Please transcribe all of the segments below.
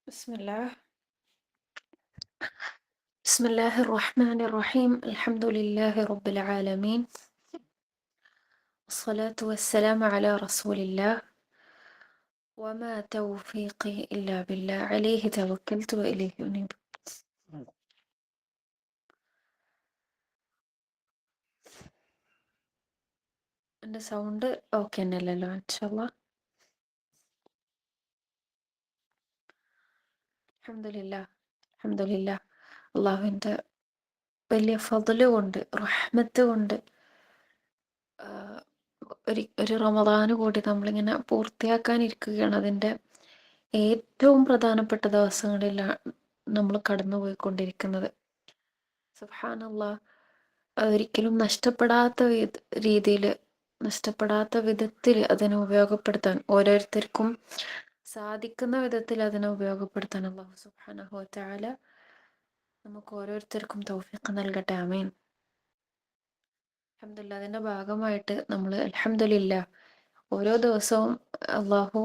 بسم الله بسم الله الرحمن الرحيم الحمد لله رب العالمين والصلاة والسلام على رسول الله وما توفيقي إلا بالله عليه توكلت وإليه أنيب. എൻ്റെ sound okay തന്നെയല്ലല്ലോ? ഇൻഷാല്ലാ. അൽഹംദുലില്ലാ അൽഹംദുലില്ലാ. അള്ളാഹുവിൻ്റെ വലിയ ഫضല് കൊണ്ട് റഹ്മത്ത് കൊണ്ട് ഒരു റമദാന് കൂടി നമ്മളിങ്ങനെ പൂർത്തിയാക്കാനിരിക്കുകയാണ്. അതിൻ്റെ ഏറ്റവും പ്രധാനപ്പെട്ട ദിവസങ്ങളിലാണ് നമ്മൾ കടന്നു പോയിക്കൊണ്ടിരിക്കുന്നത്. സുബ്ഹാനല്ലാഹ്. അതൊരിക്കലും നഷ്ടപ്പെടാത്ത രീതിയിൽ, നഷ്ടപ്പെടാത്ത വിധത്തിൽ അതിനെ ഉപയോഗപ്പെടുത്താൻ ഓരോരുത്തർക്കും സാധിക്കുന്ന വിധത്തിൽ അതിനെ ഉപയോഗപ്പെടുത്താൻ അല്ലാഹു സുബ്ഹാനഹു വ തആല നമുക്ക് ഓരോരുത്തർക്കും തൗഫീഖ് നൽകട്ടെ. ആമീൻ. അൽഹംദുലില്ലാ. അതിൻ്റെ ഭാഗമായിട്ട് നമ്മൾ അൽഹംദുലില്ലാ ഓരോ ദിവസവും അള്ളാഹു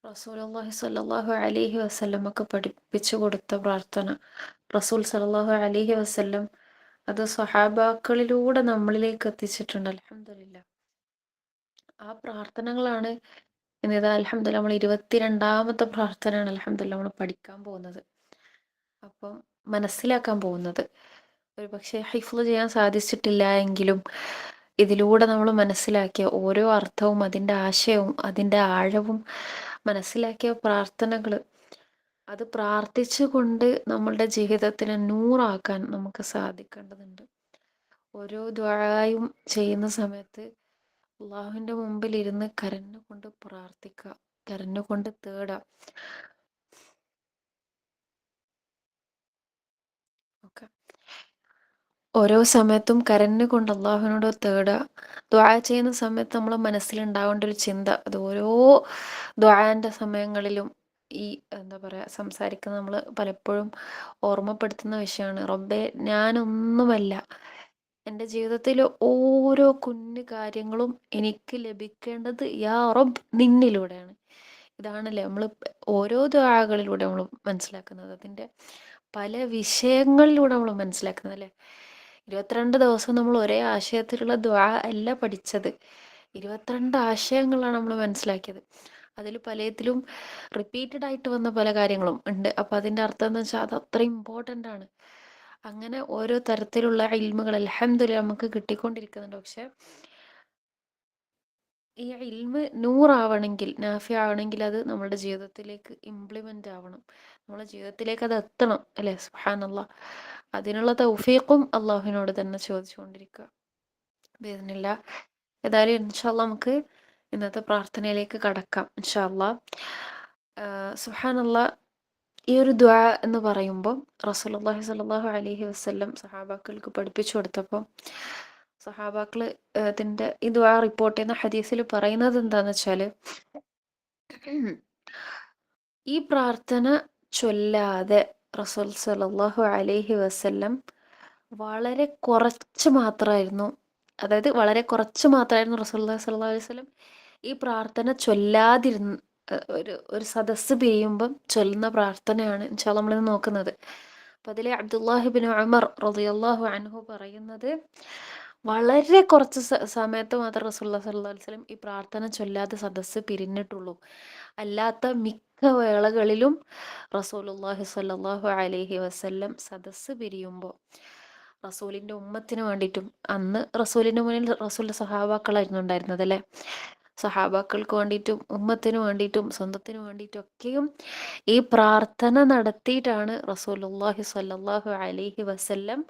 റസൂലുള്ളാഹി സ്വല്ലല്ലാഹു അലൈഹി വസല്ലമക്ക് പഠിപ്പിച്ചു കൊടുത്ത പ്രാർത്ഥന, റസൂൽ സ്വല്ലല്ലാഹു അലൈഹി വസല്ലം അത് സ്വഹാബാക്കളിലൂടെ നമ്മളിലേക്ക് എത്തിച്ചിട്ടുണ്ട്. അൽഹംദുലില്ലാ. ആ പ്രാർത്ഥനകളാണ് ഇന്നിതാ അൽഹംദുലില്ലാ നമ്മൾ 22ാമത്തെ പ്രാർത്ഥനയാണ് അൽഹംദുലില്ലാ നമ്മൾ പഠിക്കാൻ പോകുന്നത്. അപ്പം മനസ്സിലാക്കാൻ പോകുന്നത്. ഒരു പക്ഷേ ഹിഫ്ള് ചെയ്യാൻ സാധിച്ചിട്ടില്ല എങ്കിലും ഇതിലൂടെ നമ്മൾ മനസ്സിലാക്കിയ ഓരോ അർത്ഥവും അതിൻ്റെ ആശയവും അതിൻ്റെ ആഴവും മനസ്സിലാക്കിയ പ്രാർത്ഥനകൾ, അത് പ്രാർത്ഥിച്ചുകൊണ്ട് നമ്മളുടെ ജീവിതത്തിനെ നൂറാക്കാൻ നമുക്ക് സാധിക്കേണ്ടതുണ്ട്. ഓരോ ദുആയും ചെയ്യുന്ന സമയത്ത് അള്ളാഹുവിൻ്റെ മുമ്പിൽ ഇരുന്ന് കരഞ്ഞുകൊണ്ട് പ്രാർത്ഥിക്കുക, കരഞ്ഞുകൊണ്ട് തേടുക. ഓക്കെ, ഓരോ സമയത്തും കരഞ്ഞുകൊണ്ട് അള്ളാഹുവിനോട് തേടുക. ദുആ ചെയ്യുന്ന സമയത്ത് നമ്മളെ മനസ്സിലുണ്ടാവേണ്ട ഒരു ചിന്ത, അത് ഓരോ ദുആൻ്റെ സമയങ്ങളിലും ഈ എന്താ പറയുക സംസാരിക്കുന്ന നമ്മൾ പലപ്പോഴും ഓർമ്മപ്പെടുത്തുന്ന വിഷയമാണ്. റബ്ബേ, ഞാനൊന്നുമല്ല, എൻ്റെ ജീവിതത്തിലെ ഓരോ കുഞ്ഞു കാര്യങ്ങളും എനിക്ക് ലഭിക്കേണ്ടത് യാ റബ്ബ് നിന്നിലൂടെയാണ്. ഇതാണല്ലേ നമ്മൾ ഓരോ ദുആകളിലൂടെ നമ്മൾ മനസ്സിലാക്കുന്നത്, അതിൻ്റെ പല വിഷയങ്ങളിലൂടെ നമ്മൾ മനസ്സിലാക്കുന്നത് അല്ലേ. 22 ദിവസം നമ്മൾ ഒരേ ആശയത്തിലുള്ള ദുആ അല്ല പഠിച്ചത്, 22 ആശയങ്ങളാണ് നമ്മൾ മനസ്സിലാക്കിയത്. അതിൽ പലതിലും റിപ്പീറ്റഡ് ആയിട്ട് വന്ന പല കാര്യങ്ങളും ഉണ്ട്. അപ്പോൾ അതിൻ്റെ അർത്ഥം എന്ന് വെച്ചാൽ അത് അത്ര ഇമ്പോർട്ടൻ്റ് ആണ്. അങ്ങനെ ഓരോ തരത്തിലുള്ള ഇൽമുകൾ അൽഹംദുലില്ലാ നമുക്ക് കിട്ടിക്കൊണ്ടിരിക്കുന്നുണ്ട്. പക്ഷെ ഈ ഇൽമ് നൂറാവണമെങ്കിൽ, നാഫി ആവണമെങ്കിൽ അത് നമ്മുടെ ജീവിതത്തിലേക്ക് ഇംപ്ലിമെൻ്റ് ആവണം, നമ്മുടെ ജീവിതത്തിലേക്ക് അത് എത്തണം അല്ലേ. സുബ്ഹാനല്ലാഹ്. അതിനുള്ള തൗഫീഖും അള്ളാഹുവിനോട് തന്നെ ചോദിച്ചുകൊണ്ടിരിക്കുക ബിഇദ്നില്ലാ. ഏതായാലും ഇൻഷാ അല്ലാഹ് നമുക്ക് ഇന്നത്തെ പ്രാർത്ഥനയിലേക്ക് കടക്കാം ഇൻഷാ അല്ലാഹ്. സുബ്ഹാനല്ലാഹ്. ഈ ഒരു ദുആ എന്ന് പറയുമ്പോൾ റസൂലുള്ളാഹി സ്വല്ലല്ലാഹു അലൈഹി വസല്ലം സഹാബാക്കൾക്ക് പഠിപ്പിച്ചു കൊടുത്തപ്പോൾ സഹാബാക്കൾ ഇതിൻ്റെ ഈ ദുആ റിപ്പോർട്ട് ചെയ്യുന്ന ഹദീസിൽ പറയുന്നത് എന്താന്ന് വെച്ചാൽ, ഈ പ്രാർത്ഥന ചൊല്ലാതെ റസൂൽ സ്വല്ലല്ലാഹു അലൈഹി വസല്ലം വളരെ കുറച്ച് മാത്രമായിരുന്നു, അതായത് വളരെ കുറച്ച് മാത്രമായിരുന്നു റസൂലുള്ളാഹി സ്വല്ലല്ലാഹു അലൈഹി വസല്ലം ഈ പ്രാർത്ഥന ചൊല്ലാതിരുന്ന ഒരു സദസ്സ് പിരിയുമ്പം ചൊല്ലുന്ന പ്രാർത്ഥനയാണ് ഇൻഷാ അല്ലാഹ് നമ്മളിന്ന് നോക്കുന്നത്. അപ്പം അതിലെ അബ്ദുല്ലാഹിബ്നു ഉമർ റളിയല്ലാഹു അൻഹു പറയുന്നത്, വളരെ കുറച്ച് സമയത്ത് മാത്രം റസൂലുള്ളാഹി സ്വല്ലല്ലാഹു അലൈഹി വസല്ലം ഈ പ്രാർത്ഥന ചൊല്ലാതെ സദസ്സ് പിരിഞ്ഞിട്ടുള്ളൂ. അല്ലാത്ത മിക്ക വേളകളിലും റസൂലുള്ളാഹി സ്വല്ലല്ലാഹു അലൈഹി വസല്ലം സദസ്സ് പിരിയുമ്പോൾ റസൂലിൻ്റെ ഉമ്മത്തിന് വേണ്ടിയിട്ടും, അന്ന് റസൂലിൻ്റെ മുന്നിൽ റസൂലിൻ്റെ സഹാബാക്കളായിരുന്നു ഉണ്ടായിരുന്നത് അല്ലേ, സഹാബാക്കൾക്ക് വേണ്ടിയിട്ടും ഉമ്മത്തിന് വേണ്ടിയിട്ടും സ്വന്തത്തിന് വേണ്ടിയിട്ടും ഒക്കെയും ഈ പ്രാർത്ഥന നടത്തിയിട്ടാണ് റസൂലുള്ളാഹി സ്വല്ലല്ലാഹു അലൈഹി വസല്ലം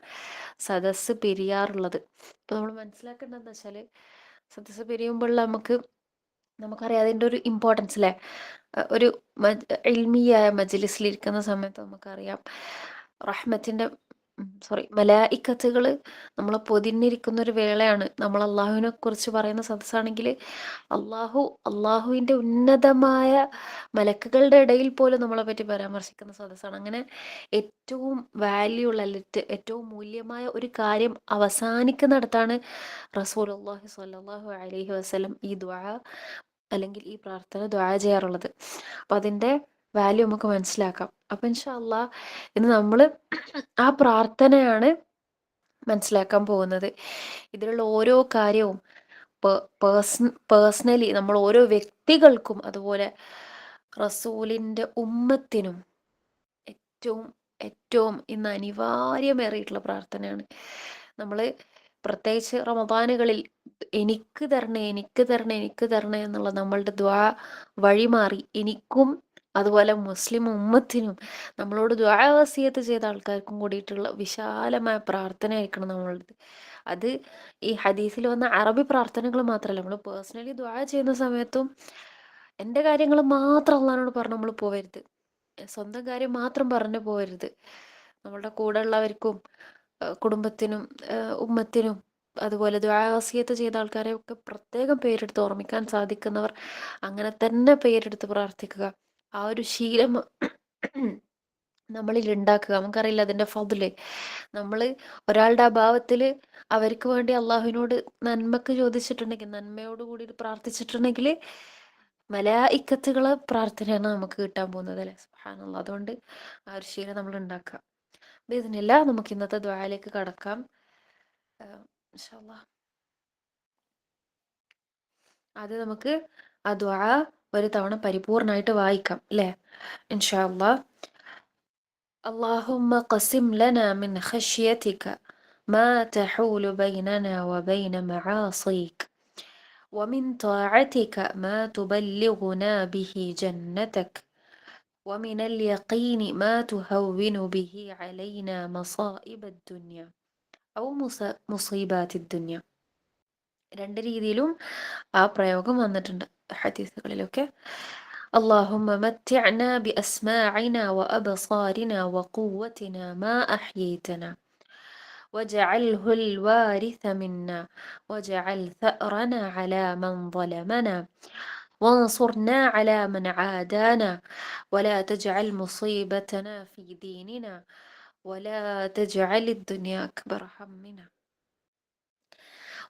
സദസ്സ് പിരിയാറുള്ളത്. ഇപ്പോൾ നമ്മൾ മനസ്സിലാക്കേണ്ടതെന്ന് വെച്ചാൽ, സദസ്സ് പിരിയുമ്പോൾ നമുക്കറിയാം അതിൻ്റെ ഒരു ഇമ്പോർട്ടൻസ് അല്ലേ. ഒരു ഇൽമിയായ മജ്ലിസിലിരിക്കുന്ന സമയത്ത് നമുക്കറിയാം റഹ്മത്തിൻ്റെ മലായിക്കത്തുകൾ നമ്മളെ പൊതിഞ്ഞിരിക്കുന്ന ഒരു വേളയാണ്. നമ്മൾ അള്ളാഹുവിനെ കുറിച്ച് പറയുന്ന സദസ്സാണെങ്കിൽ അള്ളാഹുവിൻ്റെ ഉന്നതമായ മലക്കുകളുടെ ഇടയിൽ പോലും നമ്മളെ പറ്റി പരാമർശിക്കുന്ന സദസ്സാണ്. അങ്ങനെ ഏറ്റവും വാല്യൂ ഉള്ള, ഏറ്റവും മൂല്യമായ ഒരു കാര്യം അവസാനിക്കുന്നിടത്താണ് റസൂലുള്ളാഹി സ്വല്ലല്ലാഹു അലൈഹി വസല്ലം ഈ ദുആ അല്ലെങ്കിൽ ഈ പ്രാർത്ഥന ദുആ ചെയ്യാറുള്ളത്. അപ്പം അതിൻ്റെ വാല്യൂ നമുക്ക് മനസ്സിലാക്കാം. അപ്പം ഇൻഷാ അള്ളാ ഇന്ന് നമ്മൾ ആ പ്രാർത്ഥനയാണ് മനസ്സിലാക്കാൻ പോകുന്നത്. ഇതിലുള്ള ഓരോ കാര്യവും പേഴ്സണലി നമ്മൾ ഓരോ വ്യക്തികൾക്കും അതുപോലെ റസൂലിൻ്റെ ഉമ്മത്തിനും ഏറ്റവും ഏറ്റവും ഇന്ന് അനിവാര്യമേറിയിട്ടുള്ള പ്രാർത്ഥനയാണ്. നമ്മൾ പ്രത്യേകിച്ച് റമദാനുകളിൽ എനിക്ക് തരണേ എനിക്ക് തരണേ എനിക്ക് തരണേ എന്നുള്ള നമ്മളുടെ ദ്വാ വഴിമാറി എനിക്കും അതുപോലെ മുസ്ലിം ഉമ്മത്തിനും നമ്മളോട് ദ്വാ വസിയത്ത് ചെയ്ത ആൾക്കാർക്കും കൂടിയിട്ടുള്ള വിശാലമായ പ്രാർത്ഥനയായിരിക്കണം നമ്മളുടെ. അത് ഈ ഹദീസിൽ വന്ന അറബി പ്രാർത്ഥനകൾ മാത്രമല്ല, നമ്മൾ പേഴ്സണലി ദ്വാ ചെയ്യുന്ന സമയത്തും എൻ്റെ കാര്യങ്ങൾ മാത്രം അള്ളാഹിനോട് പറഞ്ഞ് നമ്മൾ പോവരുത്. സ്വന്തം കാര്യം മാത്രം പറഞ്ഞു പോകരുത്. നമ്മളുടെ കൂടെ ഉള്ളവർക്കും കുടുംബത്തിനും ഉമ്മത്തിനും അതുപോലെ ദുആ ചെയ്ത ആൾക്കാരെ ഒക്കെ പ്രത്യേകം പേരെടുത്ത് ഓർമ്മിക്കാൻ സാധിക്കുന്നവർ അങ്ങനെ തന്നെ പേരെടുത്ത് പ്രാർത്ഥിക്കുക. ആ ഒരു ശീലം നമ്മളിൽ ഉണ്ടാക്കുക. നമുക്കറിയില്ല അതിൻ്റെ ഫضല്. നമ്മൾ ഒരാളുടെ അഭാവത്തിൽ അവർക്ക് വേണ്ടി അള്ളാഹുവിനോട് നന്മക്ക് ചോദിച്ചിട്ടുണ്ടെങ്കിൽ, നന്മയോട് കൂടി പ്രാർത്ഥിച്ചിട്ടുണ്ടെങ്കിൽ മലായിക്കത്തുകളെ പ്രാർത്ഥനയാണ് നമുക്ക് കിട്ടാൻ പോകുന്നത് അല്ലേ. സുബ്ഹാനല്ലാഹ്. അതുകൊണ്ട് ആ ഒരു ശീലം നമ്മൾ ഉണ്ടാക്കുക. ബിഇദ്നില്ല നമുക്ക് ഇന്നത്തെ ദുആയിലേക്ക് കടക്കാം. ഇൻഷാ അല്ലാഹ് അത് നമുക്ക് ആ ദുആ ഒരു തവണ പരിപൂർണമായിട്ട് വായിക്കാം അല്ലേ. ഇൻഷാ അല്ലാഹ്. اللهم قسم لنا من خشيتك ما تحول بيننا وبين معاصيك ومن طاعتك ما تبلغنا به جنتك ومن اليقين ما تهون به علينا مصائب الدنيا أو مصيبات الدنيا. രണ്ട് രീതിയിലും ആ പ്രയോഗം വന്നിട്ടുണ്ട് ഹദീസുകളിലൊക്കെ. اللهم متعنا بأسماعنا وأبصارنا وقوتنا ما أحييتنا واجعله الوارث منا واجعل ثأرنا على من ظلمنا وانصرنا على من عادانا ولا تجعل مصيبتنا في ديننا ولا تجعل الدنيا أكبر همنا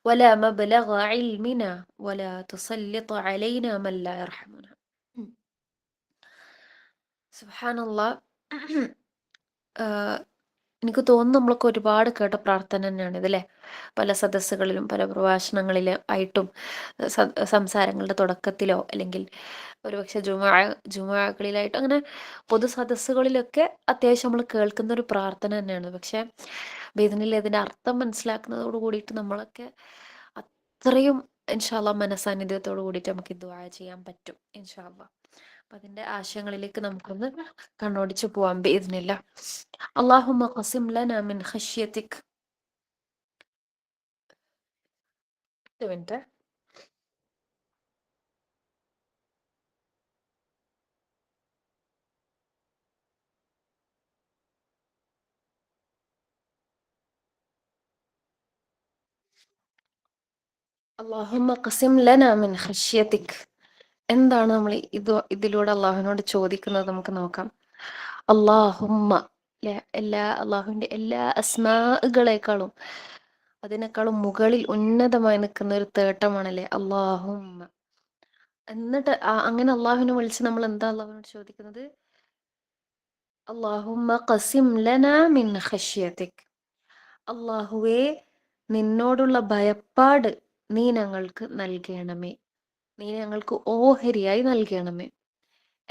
ولا مبلغ علمنا ولا تسلط علينا من لا يرحمنا. സുബ്ഹാനല്ലാഹ്. എനിക്ക് തോന്നുന്നു നമ്മളൊക്കെ ഒരുപാട് കേട്ട പ്രാർത്ഥന തന്നെയാണ് ഇതല്ലേ. പല സദസ്സുകളിലും പല പ്രഭാഷണങ്ങളിലും ആയിട്ടും സംസാരങ്ങളുടെ തുടക്കത്തിലോ അല്ലെങ്കിൽ ഒരുപക്ഷെ ജുമുഅകളിലായിട്ടോ അങ്ങനെ പൊതു സദസ്സുകളിലൊക്കെ അത്യാവശ്യം നമ്മൾ കേൾക്കുന്ന ഒരു പ്രാർത്ഥന തന്നെയാണ്. പക്ഷെ ബിഇദ്നില്ലാഹ് ഇതിൻ്റെ അർത്ഥം മനസ്സിലാക്കുന്നതോട് കൂടിയിട്ട് നമ്മളൊക്കെ അത്രയും ഇൻഷാ അല്ലാഹ് മനസാന്നിധ്യത്തോട് കൂടിയിട്ട് നമുക്ക് ദുആ ചെയ്യാൻ പറ്റും ഇൻഷാ അല്ലാഹ്. അപ്പം അതിൻ്റെ ആശയങ്ങളിലേക്ക് നമുക്കൊന്ന് കണ്ണോടിച്ച് പോവാം ബിഇദ്നില്ലാഹ്. اللهم قسم لنا من خشيتك. ഒരു മിനിറ്റ്. اللهم قسم لنا من خشيتك. എന്താണ് നമ്മൾ ഇതിലൂടെ അള്ളാഹുവിനോട് ചോദിക്കുന്നത് നമുക്ക് നോക്കാം. അള്ളാഹുമ്മ എല്ലാ അള്ളാഹുവിൻ്റെ എല്ലാ അസ്മാകളെക്കാളും അതിനേക്കാളും മുകളിൽ ഉന്നതമായി നിൽക്കുന്ന ഒരു തേട്ടമാണല്ലേ അള്ളാഹുമ്മ. എന്നിട്ട് അങ്ങനെ അള്ളാഹുവിനെ വിളിച്ച് നമ്മൾ എന്താ അള്ളാഹുവിനോട് ചോദിക്കുന്നത്? അള്ളാഹുമ്മ ഖസിം ലനാ മിൻ ഖശ്യതിക്. അള്ളാഹുവേ, നിന്നോടുള്ള ഭയപ്പാട് നീ ഞങ്ങൾക്ക് നൽകണമേ, നീ ഞങ്ങൾക്ക് ഓഹരിയായി നൽകണമേ.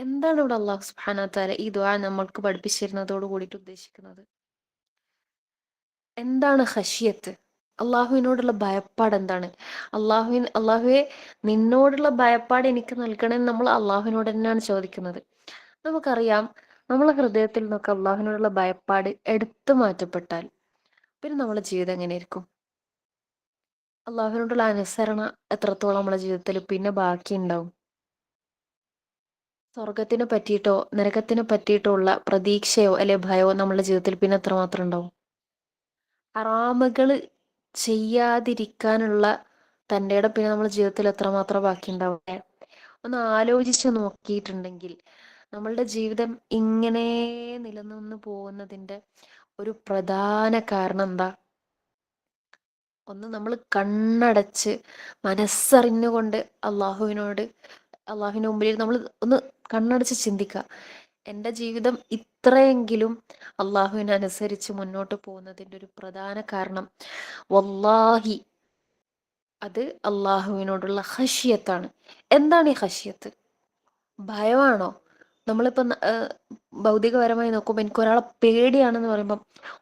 എന്താണ് ഇവിടെ അള്ളാഹു സുബ്ഹാനഹു വ തആല ഈ ദുആ നമ്മൾക്ക് പഠിപ്പിച്ചിരുന്നതോട് കൂടിയിട്ട് ഉദ്ദേശിക്കുന്നത്? എന്താണ് ഖശ്യത്ത്? അള്ളാഹുവിനോടുള്ള ഭയപ്പാട് എന്താണ്? അള്ളാഹുവെ, നിന്നോടുള്ള ഭയപ്പാട് എനിക്ക് നൽകണമെന്ന് നമ്മൾ അള്ളാഹുവിനോട് തന്നെയാണ് ചോദിക്കുന്നത്. നമുക്കറിയാം, നമ്മളെ ഹൃദയത്തിൽ നിന്നൊക്കെ അള്ളാഹുവിനോടുള്ള ഭയപ്പാട് എടുത്തു മാറ്റപ്പെട്ടാൽ പിന്നെ നമ്മളെ ജീവിതം എങ്ങനെയായിരിക്കും? അള്ളാഹുവിനോടുള്ള അനുസരണ എത്രത്തോളം നമ്മളെ ജീവിതത്തിൽ പിന്നെ ബാക്കി ഉണ്ടാവും? സ്വർഗത്തിനെ പറ്റിയിട്ടോ നരകത്തിനെ പറ്റിയിട്ടോ ഉള്ള പ്രതീക്ഷയോ അല്ലെ ഭയമോ നമ്മളുടെ ജീവിതത്തിൽ പിന്നെ എത്രമാത്രം ഉണ്ടാവും? ഹറാമുകൾ ചെയ്യാതിരിക്കാനുള്ള തൻ്റെ ഇടം പിന്നെ നമ്മുടെ ജീവിതത്തിൽ എത്രമാത്രം ബാക്കി ഉണ്ടാവും? ഒന്ന് ആലോചിച്ച് നോക്കിയിട്ടുണ്ടെങ്കിൽ നമ്മളുടെ ജീവിതം ഇങ്ങനെ നിലനിന്ന് പോകുന്നതിൻ്റെ ഒരു പ്രധാന കാരണം എന്താ? ഒന്ന് നമ്മൾ കണ്ണടച്ച് മനസ്സറിഞ്ഞുകൊണ്ട് അള്ളാഹുവിൻ്റെ മുമ്പിൽ നമ്മൾ ഒന്ന് കണ്ണടച്ച് ചിന്തിക്കുക. എൻ്റെ ജീവിതം ഇത്രയെങ്കിലും അള്ളാഹുവിനനുസരിച്ച് മുന്നോട്ട് പോകുന്നതിൻ്റെ ഒരു പ്രധാന കാരണം വല്ലാഹി അത് അള്ളാഹുവിനോടുള്ള ഹഷിയത്താണ്. എന്താണ് ഈ ഹഷിയത്ത്? ഭയമാണോ? നമ്മളിപ്പം ഭൗതികപരമായി നോക്കുമ്പോൾ എനിക്ക് ഒരാളെ പേടിയാണെന്ന് പറയുമ്പം